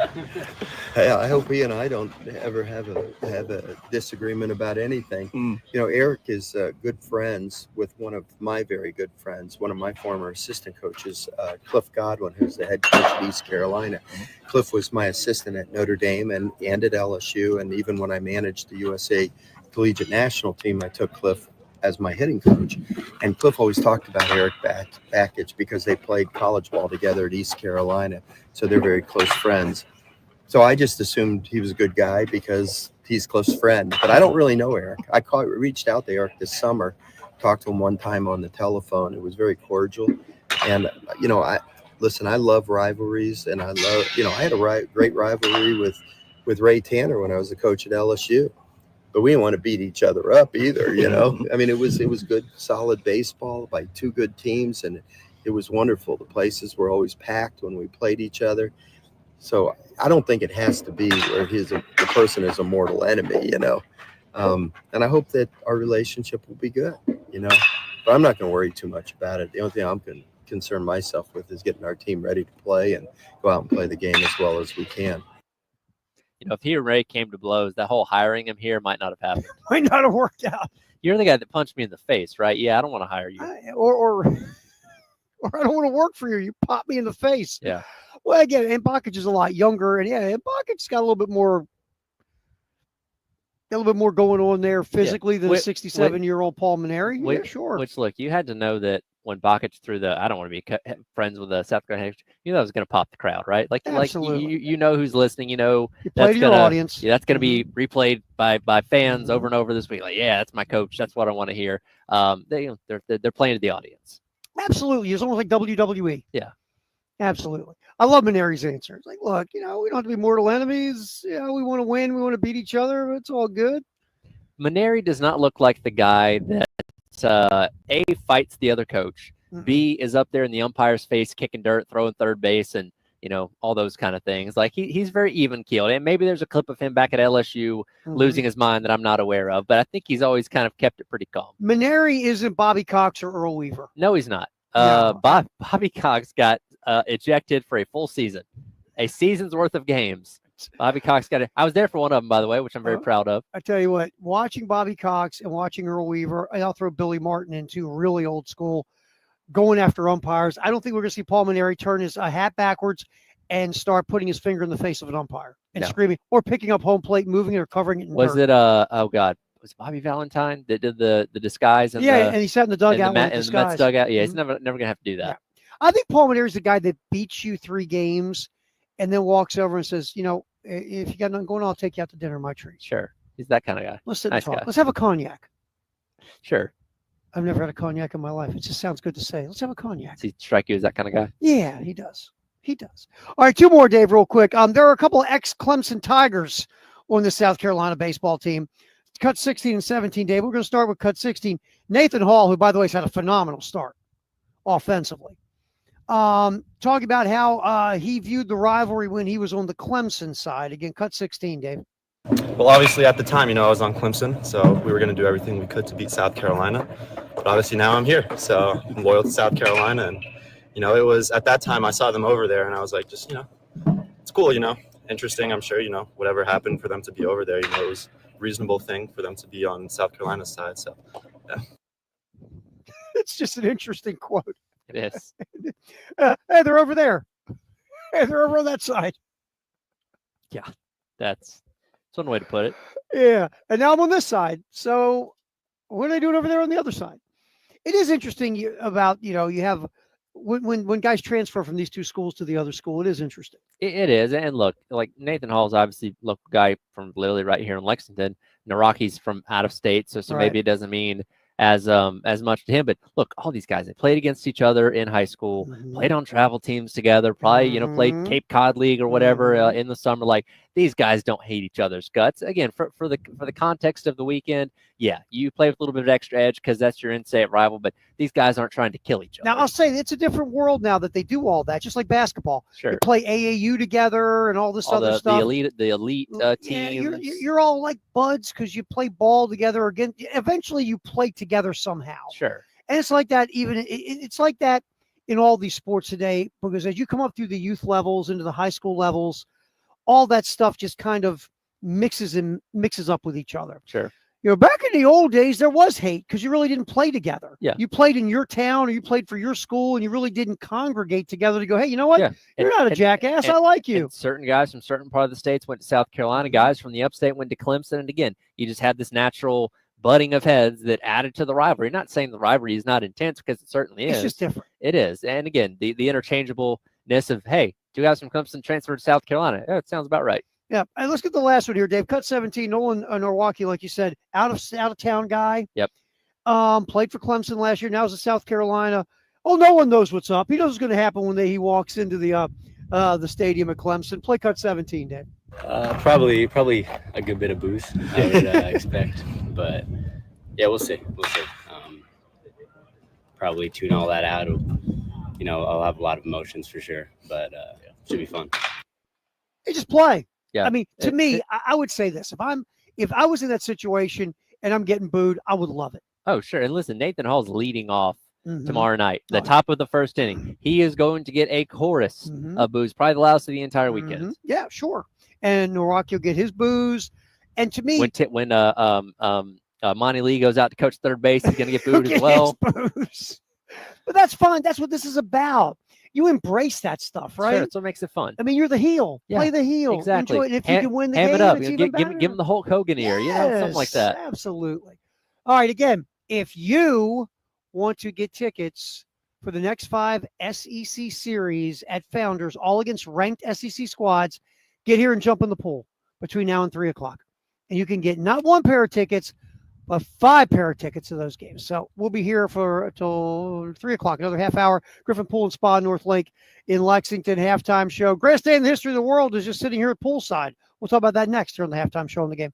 I hope he and I don't ever have a disagreement about anything. You know, Eric is good friends with one of my very good friends, one of my former assistant coaches, Cliff Godwin, who's the head coach of East Carolina. Cliff was my assistant at Notre Dame and at LSU, and even when I managed the USA Collegiate National Team, I took Cliff as my hitting coach. And Cliff always talked about Eric Bakich because they played college ball together at East Carolina. So they're very close friends. So I just assumed he was a good guy because he's a close friend. But I don't really know Eric. I reached out to Eric this summer, talked to him one time on the telephone. It was very cordial. And, you know, I love rivalries. And I had a great rivalry with Ray Tanner when I was the coach at LSU. But we didn't want to beat each other up either, you know. I mean, it was good, solid baseball by 2 good teams, and it was wonderful. The places were always packed when we played each other. So I don't think it has to be where the person is a mortal enemy, you know. And I hope that our relationship will be good, you know. But I'm not going to worry too much about it. The only thing I'm going to concern myself with is getting our team ready to play and go out and play the game as well as we can. You know, if he and Ray came to blows, that whole hiring him here might not have happened. Might not have worked out. You're the guy that punched me in the face, right? Yeah, I don't want to hire you. Or I don't want to work for you. You pop me in the face. Yeah. Well, again, and Bakich is a lot younger, and Bakich got a little bit more. a little bit more going on there physically than a Which- 67-year-old Paul Maneri. Yeah, Which, sure. Which, look, you had to know that when Bakic threw the, I don't want to be friends with the South Carolina, you know, that was going to pop the crowd, right? Absolutely. You know who's listening. You know You play to your audience. Yeah, that's going to be replayed by fans over and over this week. Like, yeah, that's my coach. That's what I want to hear. They're playing to the audience. Absolutely. It's almost like WWE. Yeah. Absolutely. I love Maneri's answer. It's like, look, you know, we don't have to be mortal enemies. You know, we want to win. We want to beat each other. It's all good. Maneri does not look like the guy that A, fights the other coach, B, is up there in the umpire's face kicking dirt, throwing third base, and you know, all those kind of things. Like he's very even keeled. And maybe there's a clip of him back at LSU losing his mind that I'm not aware of, but I think he's always kind of kept it pretty calm. Maneri isn't Bobby Cox or Earl Weaver. No, he's not. No. Bobby Cox got ejected for a full season, a season's worth of games. Bobby Cox got it. I was there for one of them, by the way, which I'm very proud of. I tell you what, watching Bobby Cox and watching Earl Weaver, and I'll throw Billy Martin into really old school, going after umpires. I don't think we're going to see Paul Maneri turn his hat backwards and start putting his finger in the face of an umpire and screaming, or picking up home plate, moving it, or covering it in Was dirt. it oh God, was it Bobby Valentine that did the disguise? And and he sat in the dugout with the disguise. Mets dugout. Yeah, he's never gonna have to do that. Yeah. I think Paul Maneri's the guy that beats you 3 games and then walks over and says, you know, if you got nothing going on, I'll take you out to dinner, my treat. Sure, he's that kind of guy. Let's sit Nice and talk. guy. Let's have a cognac. Sure. I've never had a cognac in my life. It just sounds good to say. Let's have a cognac. Does he strike you as that kind of guy? Yeah, he does. He does. All right, 2 more, Dave, real quick. There are a couple of ex-Clemson Tigers on the South Carolina baseball team. Cut 16 and 17, Dave. We're going to start with cut 16. Nathan Hall, who, by the way, has had a phenomenal start offensively. Talking about how he viewed the rivalry when he was on the Clemson side. Again, cut 16, Dave. Well, obviously at the time, you know, I was on Clemson, so we were going to do everything we could to beat South Carolina. But obviously now I'm here, so I'm loyal to South Carolina. And, you know, it was at that time I saw them over there and I was like, just, you know, it's cool, you know, interesting. I'm sure, you know, whatever happened for them to be over there, you know, it was a reasonable thing for them to be on South Carolina's side. So, yeah. It's just an interesting quote. It is. Hey, they're over there. Hey, they're over on that side. Yeah, that's one way to put it. Yeah, and now I'm on this side. So what are they doing over there on the other side? It is interesting about, you know, you have when guys transfer from these 2 schools to the other school, it is interesting. It is. And look, like Nathan Hall's obviously a local guy from literally right here in Lexington. Naraki's from out of state, so maybe it doesn't mean as much to him. But look, all these guys, they played against each other in high school, played on travel teams together, probably, you know, played Cape Cod League or whatever in the summer. Like, these guys don't hate each other's guts. Again, for the context of the weekend, yeah, you play with a little bit of extra edge because that's your in-state rival, but these guys aren't trying to kill each other. Now, I'll say it's a different world now that they do all that, just like basketball. Sure. They play AAU together and all this other stuff. The elite teams. You're all like buds because you play ball together. Again, eventually you play together somehow. Sure. And it's like that it's like that in all these sports today, because as you come up through the youth levels into the high school levels, all that stuff just kind of mixes up with each other. Sure. You know, back in the old days, there was hate because you really didn't play together. Yeah. You played in your town or you played for your school and you really didn't congregate together to go, hey, you know what? Yeah. You're not a jackass. I like you. And certain guys from certain part of the states went to South Carolina. Guys from the upstate went to Clemson. And again, you just had this natural butting of heads that added to the rivalry. Not saying the rivalry is not intense, because it certainly is. It's just different. It is. And again, the interchangeableness of, hey, 2 guys from Clemson transferred to South Carolina. Yeah, it sounds about right. Yeah, and let's get the last one here, Dave. Cut 17. Nolan Norwalki, like you said, out of town guy. Yep. Played for Clemson last year. Now he's in South Carolina. Oh, no one knows what's up. He knows what's going to happen when he walks into the stadium at Clemson. Play cut 17, Dave. Probably a good bit of booze, I would expect, but yeah, we'll see. Probably tune all that out. You know, I'll have a lot of emotions for sure, but should be fun. Hey, just play. Yeah. I mean, to me, I would say this: if I was in that situation and I'm getting booed, I would love it. Oh, sure. And listen, Nathan Hall's leading off tomorrow night, the top of the first inning. He is going to get a chorus of boos, probably the loudest of the entire weekend. Yeah, sure. And Norwalki will get his boos. And to me, when Monty Lee goes out to coach third base, he's going to get booed as well. But that's fine. That's what this is about. you embrace that stuff, right? Sure, that's what makes it fun. I mean, you're the heel. Yeah, Play the heel. exactly. Enjoy it. And if you can win the ham game, it up. it's You know, even give better. him the Hulk Hogan ear, something like that. Absolutely. All right, again, if you want to get tickets for the next 5 SEC series at Founders, all against ranked SEC squads, get here and jump in the pool between now and 3 o'clock. And you can get not 1 pair of tickets, but 5 pair of tickets to those games. So we'll be here till 3 o'clock, another half hour. Griffin Pool and Spa, North Lake in Lexington, halftime show. Greatest day in the history of the world is just sitting here at poolside. We'll talk about that next here on the halftime show on the game.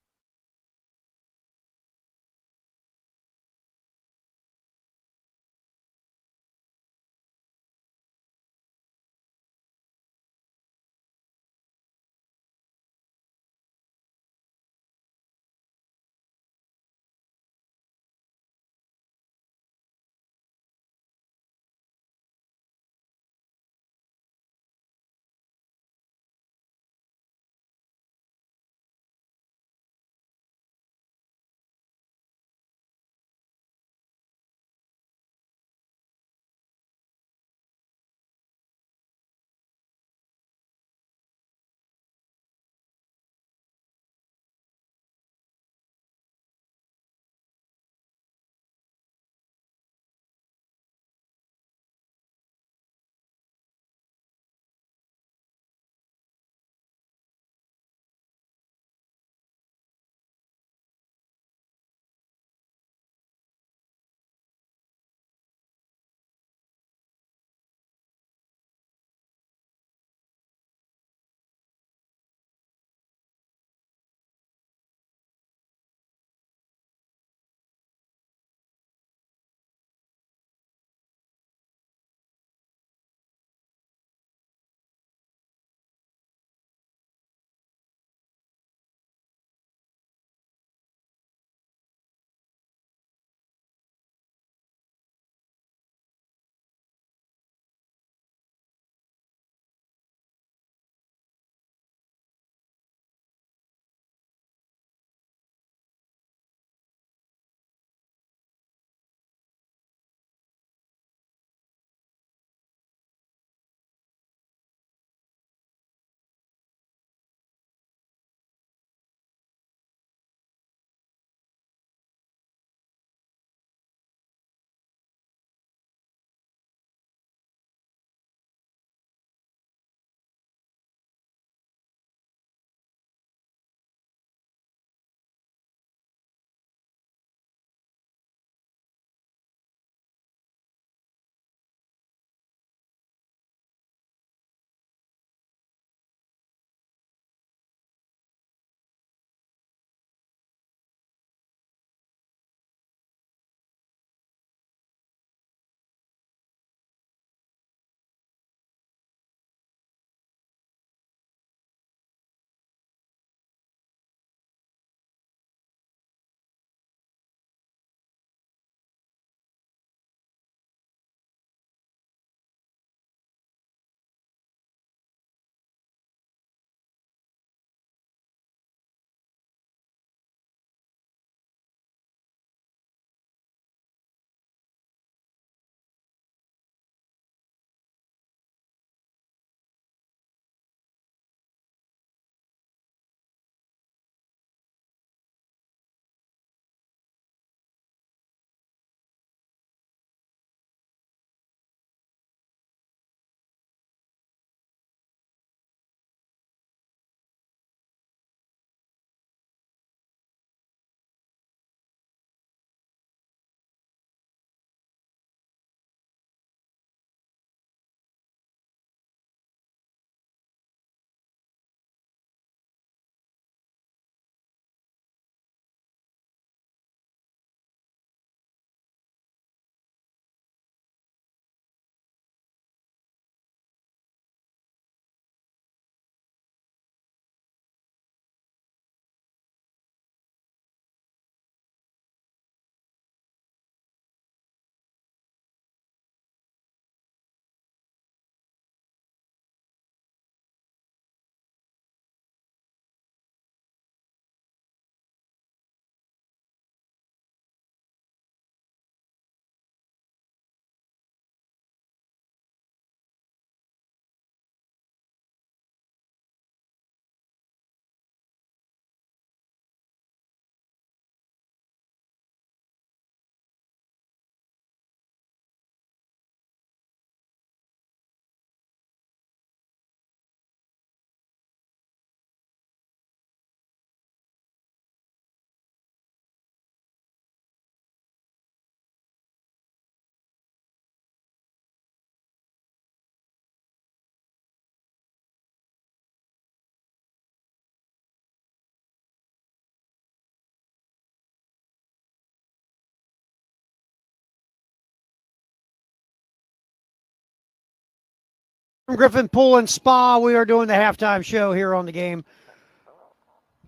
From Griffin Pool and Spa, we are doing the halftime show here on the game.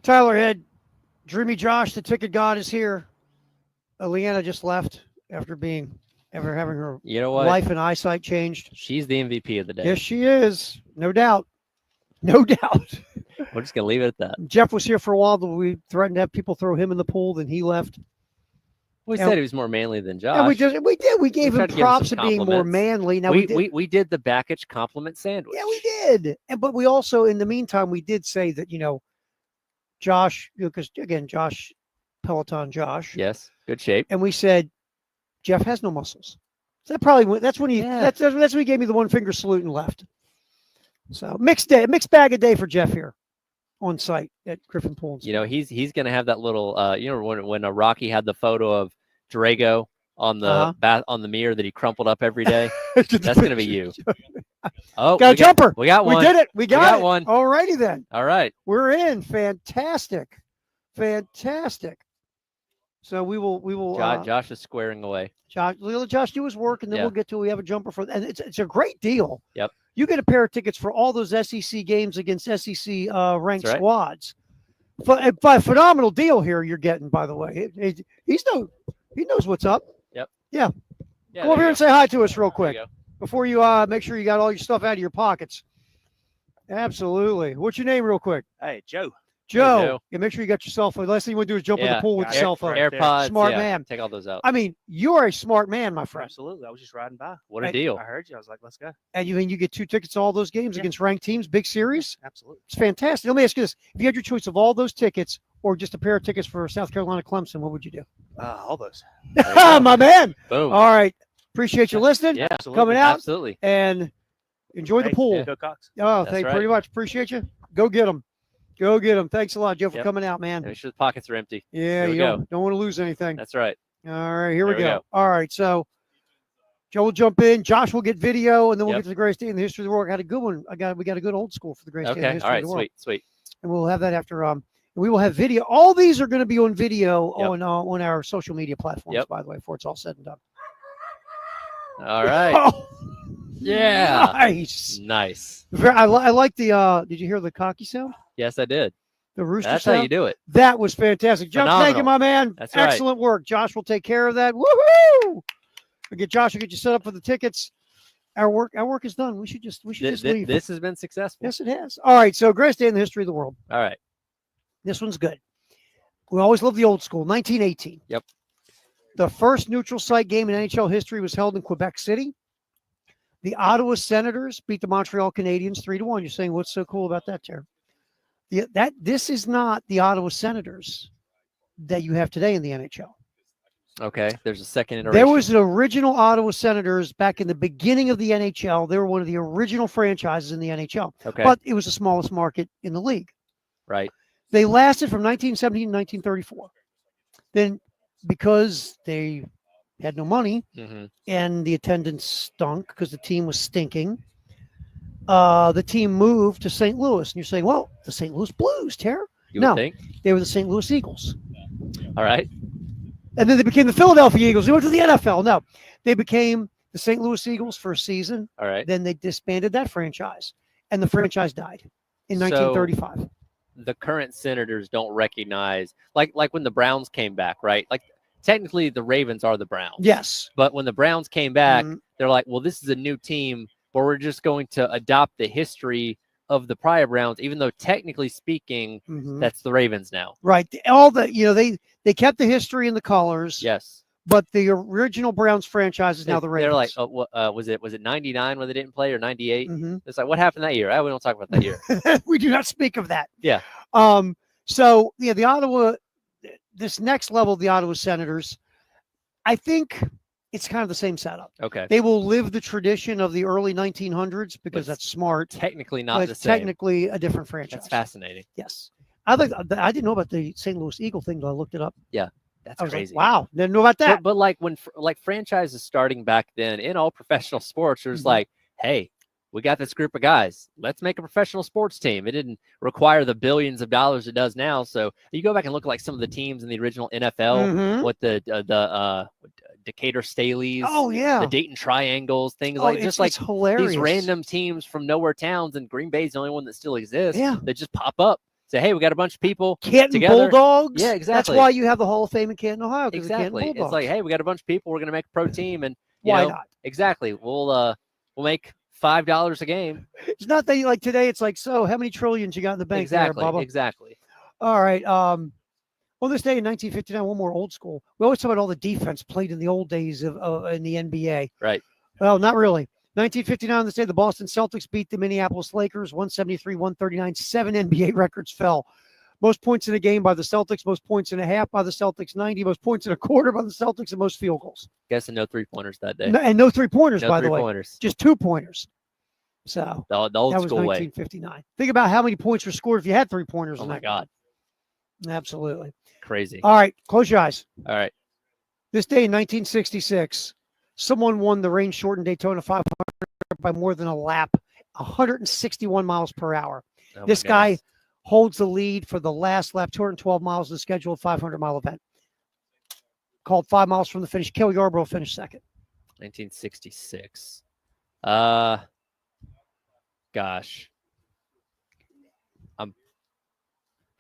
Tyler Head, Dreamy Josh, the ticket god, is here. Leanna just left after having her life and eyesight changed. She's the MVP of the day. Yes, she is. No doubt. No doubt. We're just going to leave it at that. Jeff was here for a while, but we threatened to have people throw him in the pool, then he left. We said he was more manly than Josh. Yeah, we did. We gave him props to being more manly. Now we did the Bakich compliment sandwich. Yeah, we did. But we also, in the meantime, we did say that, Josh, because again, Josh, Peloton Josh. Yes, good shape. And we said, Jeff has no muscles. So that's when that's when he gave me the one finger salute and left. So mixed bag of day for Jeff here on site at Griffin Pool. He's going to have that little, when Rocky had the photo of Drago on the on the mirror that he crumpled up every day. That's going to be you. Oh, got a jumper. We got one. We did it. We got one. All righty then. All right. We're in. Fantastic. So we will. Josh is squaring away. Josh, do his work, and then we have a jumper for, and it's a great deal. Yep. You get a pair of tickets for all those SEC games against SEC ranked squads. A phenomenal deal here you're getting, by the way. He knows what's up. Yep. Yeah. Come over here and say hi to us real quick before you make sure you got all your stuff out of your pockets. Absolutely. What's your name real quick? Hey, Joe. Joe. Yeah, make sure you got your cell phone. Last thing you want to do is jump in the pool with your cell phone. AirPods. Smart man. Take all those out. I mean, you're a smart man, my friend. Absolutely. I was just riding by. What a deal. I heard you. I was like, let's go. And you get 2 tickets to all those games against ranked teams, big series. Absolutely. It's fantastic. Let me ask you this. If you had your choice of all those tickets or just a pair of tickets for South Carolina Clemson, what would you do? All those. My man. Boom. All right. Appreciate you listening. Yeah, coming out. Absolutely. And enjoy the pool. Go Cox. Oh, thank you very much. Appreciate you. Go get them. Go get them. Thanks a lot, Joe, for coming out, man. Make sure the pockets are empty. Yeah, you don't want to lose anything. That's right. All right, here we go. All right, so Joe will jump in. Josh will get video, and then we'll get to the greatest day in the history of the world. I got a good one. We got a good old school for the greatest day in the history of the world. Sweet. And we'll have that after. We will have video. All these are going to be on video on our social media platforms. By the way, before it's all said and done. All right. Oh, yeah. Nice. I like the. Did you hear the cocky sound? Yes, I did. The rooster That's sound? how you do it. That was fantastic. Josh, thank you, my man. That's right. Excellent work. Josh will take care of that. Woohoo! Josh will get you set up for the tickets. Our work is done. We should just leave. This has been successful. Yes, it has. All right. So greatest day in the history of the world. All right. This one's good. We always love the old school. 1918. Yep. The first neutral site game in NHL history was held in Quebec City. The Ottawa Senators beat the Montreal Canadiens 3-1. You're saying, what's so cool about that, Terry? This is not the Ottawa Senators that you have today in the NHL. Okay, there's a second iteration. There was an original Ottawa Senators back in the beginning of the NHL. They were one of the original franchises in the NHL. Okay. But it was the smallest market in the league. Right. They lasted from 1917 to 1934. Then, because they had no money and the attendance stunk because the team was stinking, the team moved to St. Louis. And you're saying, well, the St. Louis Blues, Tara? No, think? They were the St. Louis Eagles. All right. And then they became the Philadelphia Eagles. They went to the NFL. No, they became the St. Louis Eagles for a season. All right. Then they disbanded that franchise, and the franchise died in 1935. The current Senators don't recognize, like when the Browns came back, right? Like technically the Ravens are the Browns. Yes. But when the Browns came back, they're like, well, this is a new team, but we're just going to adopt the history of the prior Browns, even though technically speaking, that's the Ravens now. Right. They kept the history and the colors. Yes. But the original Browns franchise is now the Ravens. They're like, was it 99 when they didn't play or 98? It's like, what happened that year? We don't talk about that year. We do not speak of that. Yeah. So the Ottawa, this next level of the Ottawa Senators, I think it's kind of the same setup. Okay. They will live the tradition of the early 1900s because that's smart. Technically not the same. Technically a different franchise. That's fascinating. Yes. I didn't know about the St. Louis Eagle thing until I looked it up. Yeah. That's crazy. Like, wow. Didn't know about that. But like when franchises starting back then in all professional sports, there's like, hey, we got this group of guys. Let's make a professional sports team. It didn't require the billions of dollars it does now. So you go back and look at like some of the teams in the original NFL, what the Decatur Staleys. Oh yeah, the Dayton Triangles, things it's hilarious. these random teams from nowhere towns, and Green Bay's the only one that still exists. Yeah. That just pop up. Say, hey, we got a bunch of people. Canton together. Bulldogs. Yeah, exactly. That's why you have the Hall of Fame in Canton, Ohio. Exactly. The Canton It's like, hey, we got a bunch of people. We're going to make a pro team, and why not? Exactly. We'll make $5 a game. It's not that like today. It's like, so how many trillions you got in the bank there, Bubba? Exactly. All right. On this day in 1959, one more old school. We always talk about all the defense played in the old days of in the NBA. Right. Well, not really. 1959, on this day, the Boston Celtics beat the Minneapolis Lakers 173-139. 7 NBA records fell. Most points in a game by the Celtics, most points in a half by the Celtics, 90, most points in a quarter by the Celtics, and most field goals. Guessing no 3-pointers that day. And no 3-pointers, no by the way. 3-pointers. Just 2-pointers. So the old that was school 1959. way. Think about how many points were scored if you had 3-pointers. Oh, in my that God. game. Absolutely. Crazy. All right. Close your eyes. All right. This day in 1966, someone won the rain-shortened Daytona 500 by more than a lap, 161 miles per hour. Oh, this guy holds the lead for the last lap, 212 miles in the scheduled 500-mile event. Called 5 miles from the finish. Cale Yarborough finished second. 1966. Gosh. I'm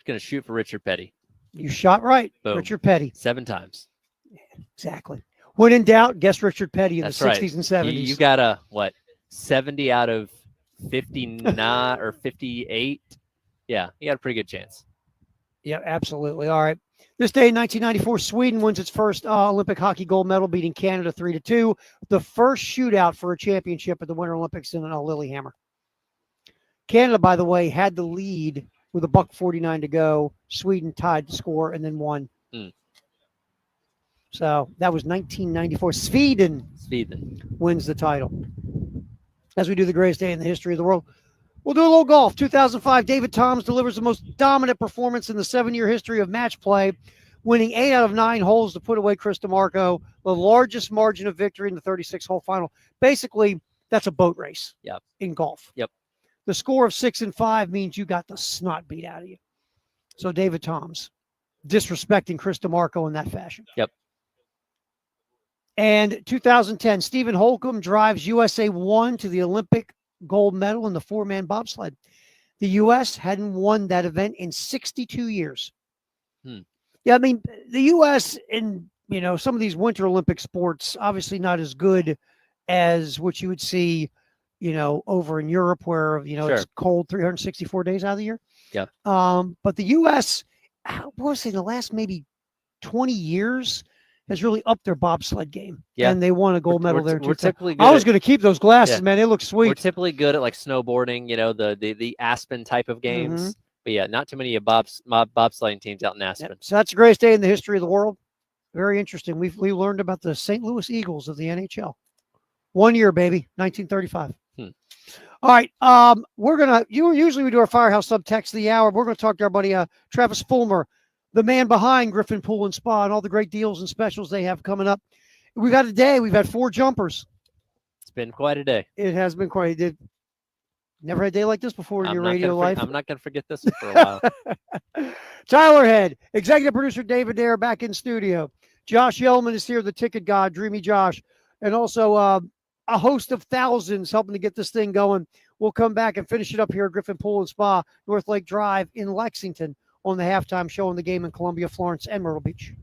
going to shoot for Richard Petty. You shot right. Boom. Richard Petty. 7 times. Exactly. When in doubt, guess Richard Petty in That's the 60s right. and 70s. You got a, 70 out of 59 or 58? Yeah, you got a pretty good chance. Yeah, absolutely. All right. This day in 1994, Sweden wins its first Olympic hockey gold medal, beating Canada 3-2. The first shootout for a championship at the Winter Olympics in Lillehammer. Canada, by the way, had the lead with $1:49 to go. Sweden tied the score and then won. So that was 1994. Sweden wins the title. As we do the greatest day in the history of the world, we'll do a little golf. 2005, David Toms delivers the most dominant performance in the 7-year history of match play, winning 8 out of 9 holes to put away Chris DeMarco, the largest margin of victory in the 36-hole final. Basically, that's a boat race in golf. Yep. The score of 6 and 5 means you got the snot beat out of you. So David Toms disrespecting Chris DeMarco in that fashion. Yep. And 2010, Stephen Holcomb drives USA 1 to the Olympic gold medal in the 4-man bobsled. The U.S. hadn't won that event in 62 years. Yeah, I mean, the U.S. in, some of these Winter Olympic sports, obviously not as good as what you would see, over in Europe where, Sure. it's cold 364 days out of the year. Yeah. But the U.S., I want to say the last maybe 20 years has really upped their bobsled game. Yeah. And they won a gold medal there. We're typically good I was going to keep those glasses, Yeah. man. They look sweet. We're typically good at snowboarding, the Aspen type of games. Mhm. But yeah, not too many bobsledding teams out in Aspen. So that's the greatest day in the history of the world. Very interesting. We learned about the St. Louis Eagles of the NHL. 1 year, baby, 1935. All right. Usually we do our Firehouse Subtext of the hour. We're going to talk to our buddy Travis Fulmer, the man behind Griffin Pool and Spa, and all the great deals and specials they have coming up. We've had a day. We've had 4 jumpers. It's been quite a day. It has been quite. Never had a day like this before in your radio life. I'm not going to forget this one for a while. Tyler Head, executive producer David Dare back in studio. Josh Yellman is here, the ticket god, Dreamy Josh, and also a host of thousands helping to get this thing going. We'll come back and finish it up here at Griffin Pool and Spa, North Lake Drive in Lexington on the halftime show on the game in Columbia, Florence, and Myrtle Beach.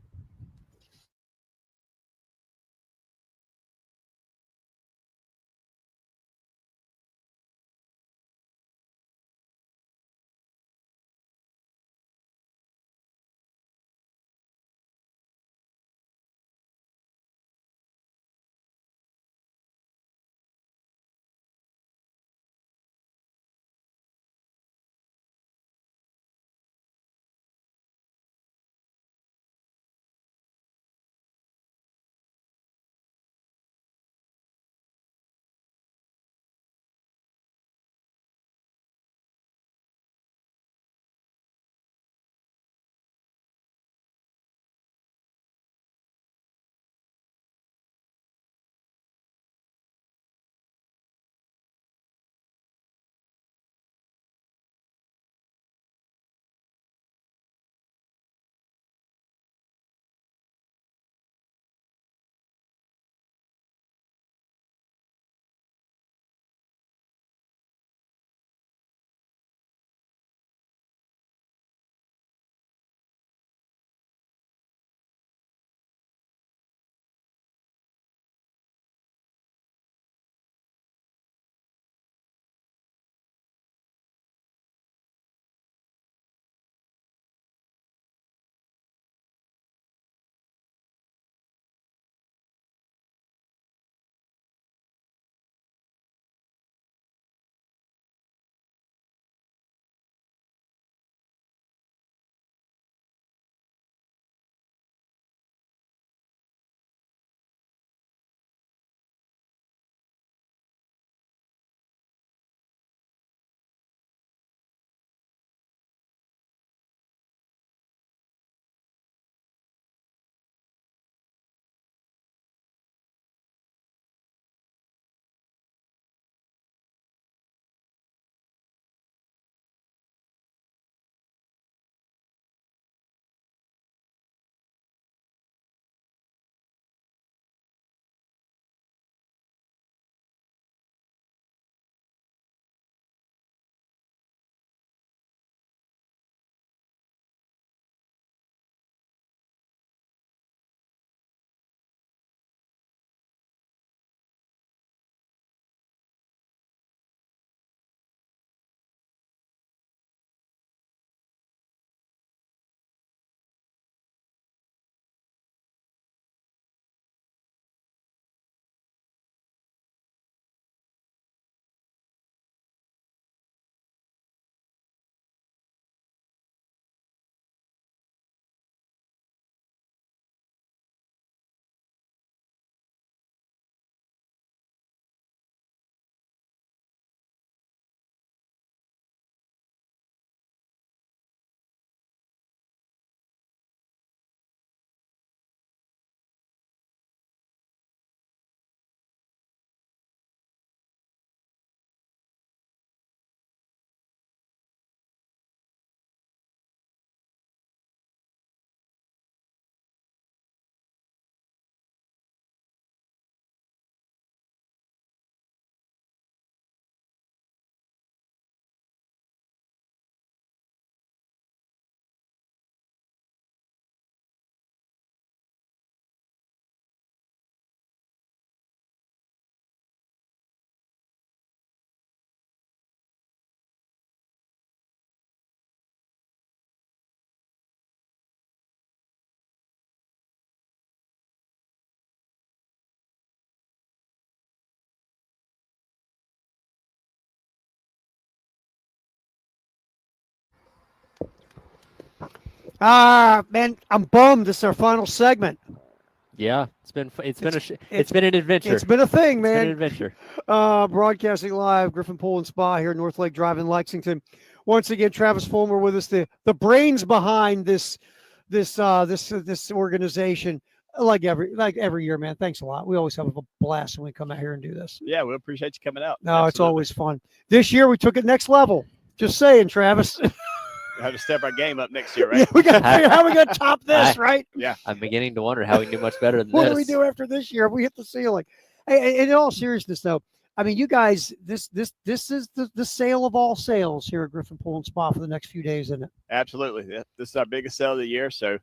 Man, I'm bummed. This is our final segment. Yeah, it's been an adventure. It's been a thing, man. It's been an adventure. Broadcasting live, Griffin Pool and Spa here, North Lake Drive in Lexington. Once again, Travis Fulmer with us, the brains behind this organization. Like every year, man. Thanks a lot. We always have a blast when we come out here and do this. Yeah, we appreciate you coming out. No, Absolutely. It's always fun. This year we took it next level. Just saying, Travis. We have to step our game up next year, right? Yeah, we got to figure out how we got to top this, right? Yeah. I'm beginning to wonder how we can do much better than What this. do we do after this year if we hit the ceiling? Hey, in all seriousness, though, I mean, you guys, this is the sale of all sales here at Griffin Pool and Spa for the next few days, isn't it? Absolutely. Yeah. This is our biggest sale of the year, so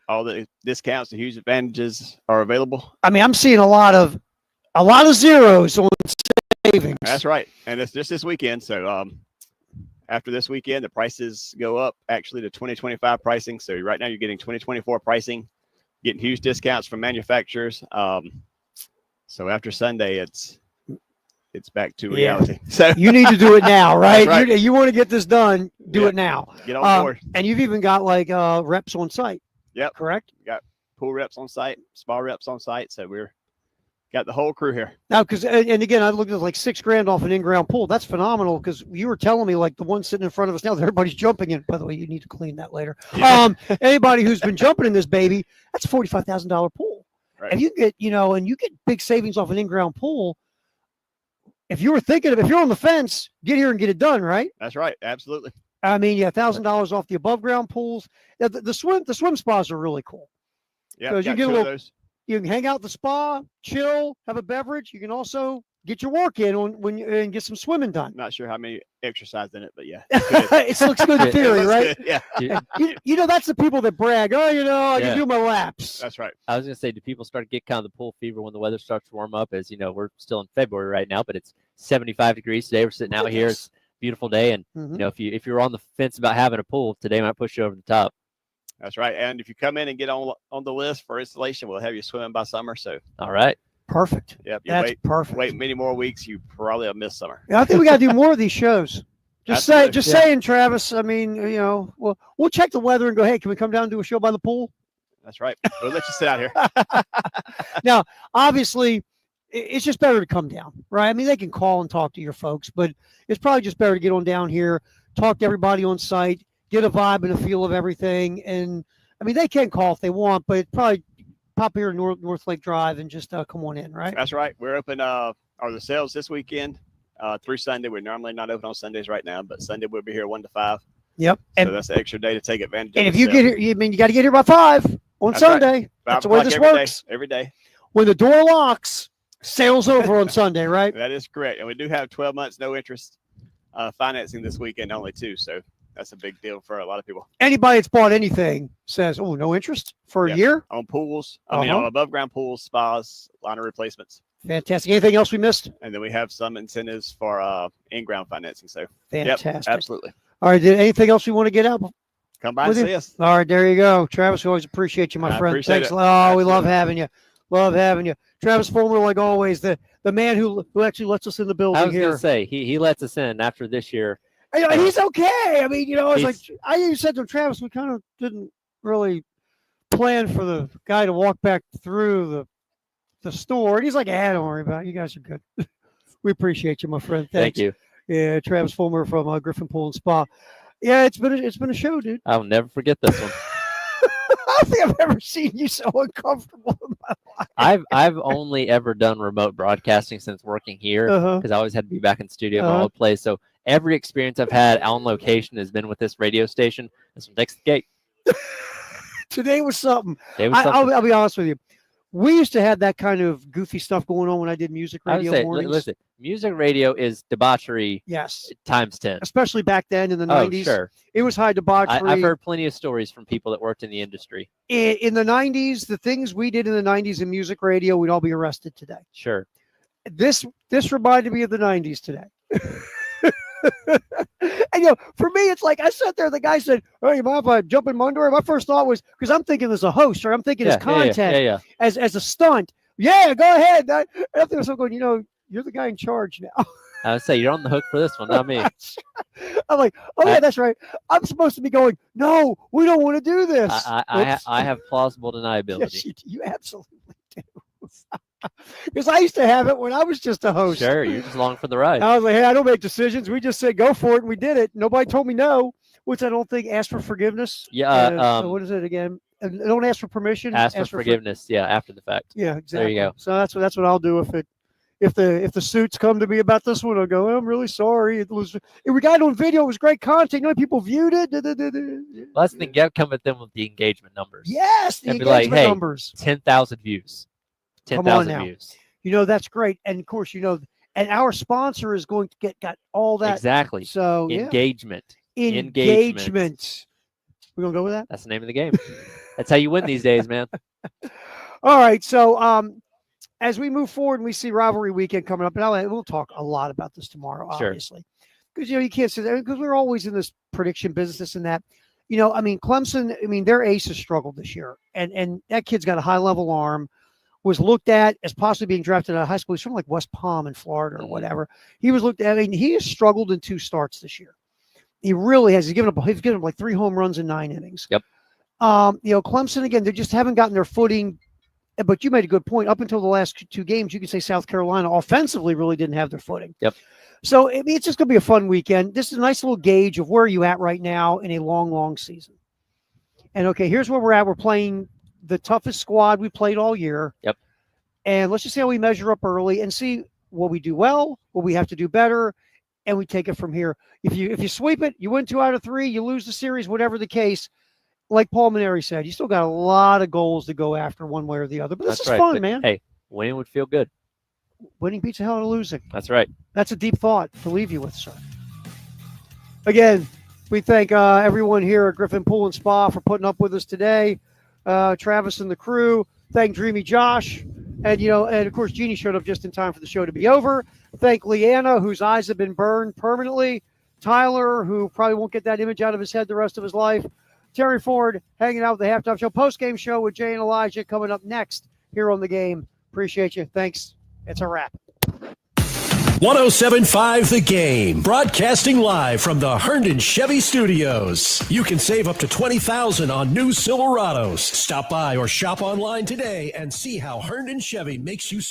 all the discounts, the huge advantages are available. I mean, I'm seeing a lot of zeros on savings. That's right, and it's just this weekend. So after this weekend, the prices go up actually to 2025 pricing. So right now you're getting 2024 pricing, getting huge discounts from manufacturers. So after Sunday, it's back to reality. So you need to do it now, right? Right. You want to get this done, do it now. Get on board. And you've even got like reps on site. Yep. Correct? We got pool reps on site, spa reps on site. So we're got the whole crew here. Now, because, and again, I looked at like $6,000 off an in-ground pool. That's phenomenal because you were telling me like the one sitting in front of us now that everybody's jumping in. By the way, you need to clean that later. Yeah. Anybody who's been jumping in this baby, that's a $45,000 pool. Right. And you get, and you get big savings off an in-ground pool. If you were thinking if you're on the fence, get here and get it done, right? That's right. Absolutely. I mean, yeah, $1,000 off the above ground pools. Yeah, the swim spas are really cool. Yeah, because you get a two of little. those. You can hang out at the spa, chill, have a beverage. You can also get your work in and get some swimming done. Not sure how many exercise in it, but yeah, It looks good in theory, It looks right? good, yeah. That's the people that brag. Oh, I can do my laps. That's right. I was going to say, do people start to get kind of the pool fever when the weather starts to warm up? As you know, we're still in February right now, but it's 75 degrees today. We're sitting out here. It's a beautiful day, and if you're on the fence about having a pool, today might push you over the top. That's right. And if you come in and get on the list for installation, we'll have you swimming by summer. So all right. Perfect. Yep. That's perfect. Wait many more weeks, you probably have missed summer. Yeah, I think we got to do more of these shows. Absolutely. Saying, Travis. I mean, we'll check the weather and go, hey, can we come down and do a show by the pool? That's right. We'll let you sit out here. Now, obviously, it's just better to come down, right? I mean, they can call and talk to your folks, but it's probably just better to get on down here, talk to everybody on site, get a vibe and a feel of everything. And I mean, they can call if they want, but probably pop here to North Lake Drive and just come on in, right? That's right. We're open, the sales this weekend through Sunday. We're normally not open on Sundays right now, but Sunday we'll be here 1 to 5. Yep. So that's an extra day to take advantage of. And if you get here, you got to get here by 5 on Sunday. Right. That's the way this works. Every day. When the door locks, sales over on Sunday, right? That is correct. And we do have 12 months, no interest financing this weekend only too. So that's a big deal for a lot of people. Anybody that's bought anything says, oh, no interest for a year? On pools. I mean, on above ground pools, spas, liner replacements. Fantastic. Anything else we missed? And then we have some incentives for in-ground financing. So fantastic. Yep, absolutely. All right. Anything else we want to get out? Come by and see us. All right. There you go. Travis, we always appreciate you, my friend. Appreciate Thanks. it. Oh, Absolutely. we love having you. Love having you. Travis Fulmer, like always, the man who actually lets us in the building I was here. going to say, he lets us in after this year. He's okay. I mean, it's like I even said to him, Travis, we kind of didn't really plan for the guy to walk back through the store. And he's like, don't worry about it. You guys are good. We appreciate you, my friend. Thanks. Thank you. Yeah, Travis Fulmer from Griffin Pool and Spa. Yeah, it's been a show, dude. I'll never forget this one. I don't think I've ever seen you so uncomfortable in my life. I've only ever done remote broadcasting since working here because I always had to be back in the studio at my old place. So every experience I've had on location has been with this radio station. This one takes the gate. Today was something. I'll be honest with you. We used to have that kind of goofy stuff going on when I did music radio mornings. Listen, music radio is debauchery. Yes. Times 10. Especially back then in the 90s. Sure. It was high debauchery. I've heard plenty of stories from people that worked in the industry. In the 90s, the things we did in the 90s in music radio, we'd all be arrested today. Sure. This reminded me of the 90s today. And for me, it's like I sat there. The guy said, "Oh, you mind if I jump in my underwear?" My first thought was because I'm thinking as a host, or I'm thinking as content, as a stunt. Yeah, go ahead. I think I was going. You're the guy in charge now. I would say you're on the hook for this one, not me. I'm like, oh yeah, that's right. I'm supposed to be going, no, we don't want to do this. I have plausible deniability. Yes, you absolutely do. Because I used to have it when I was just a host. Sure, you're just along for the ride. I was like, hey, I don't make decisions. We just said go for it, and we did it. Nobody told me no, which I don't think asked for forgiveness. Yeah. So what is it again? Don't ask for permission. Ask for forgiveness. Yeah, after the fact. Yeah, exactly. There you go. So that's what I'll do if the suits come to me about this one. I'll go, I'm really sorry. We got it on video. It was great content. You know, people viewed it. Well, that's the thing. You have to come at them with the engagement numbers. Yes, the and be engagement like, hey, numbers. 10,000 views. 10,000 views. You know, that's great. And of course, you know, and our sponsor is going to got all that. Exactly. So engagement. Engagement. We're gonna go with that. That's the name of the game. That's how you win these days, man. All right. So as we move forward and we see rivalry weekend coming up, and we'll talk a lot about this tomorrow, obviously. Because you can't say that because we're always in this prediction business and that. You know, I mean, Clemson, their ace has struggled this year. And that kid's got a high level arm. Was looked at as possibly being drafted out of high school. He's from like West Palm in Florida or whatever. He was looked at. He has struggled in 2 starts this year. He really has. He's given up like 3 home runs in 9 innings. Yep. Clemson, again, they just haven't gotten their footing. But you made a good point. Up until the last 2 games, you could say South Carolina offensively really didn't have their footing. Yep. So it's just going to be a fun weekend. This is a nice little gauge of where you at right now in a long, long season. And okay, here's where we're at. We're playing the toughest squad we played all year. Yep. And let's just see how we measure up early and see what we do well, what we have to do better, and we take it from here. If you sweep it, you win 2 out of 3, you lose the series, whatever the case. Like Paul Maneri said, you still got a lot of goals to go after one way or the other. But this is fun, man. Hey, winning would feel good. Winning beats the hell out of losing. That's right. That's a deep thought to leave you with, sir. Again, we thank everyone here at Griffin Pool and Spa for putting up with us today. Travis and the crew. Thank Dreamy Josh. And, and of course, Jeannie showed up just in time for the show to be over. Thank Leanna, whose eyes have been burned permanently. Tyler, who probably won't get that image out of his head the rest of his life. Terry Ford, hanging out with the Halftime Show. Post-game show with Jay and Elijah coming up next here on The Game. Appreciate you. Thanks. It's a wrap. 107.5 The Game, broadcasting live from the Herndon Chevy Studios. You can save up to $20,000 on new Silverados. Stop by or shop online today and see how Herndon Chevy makes you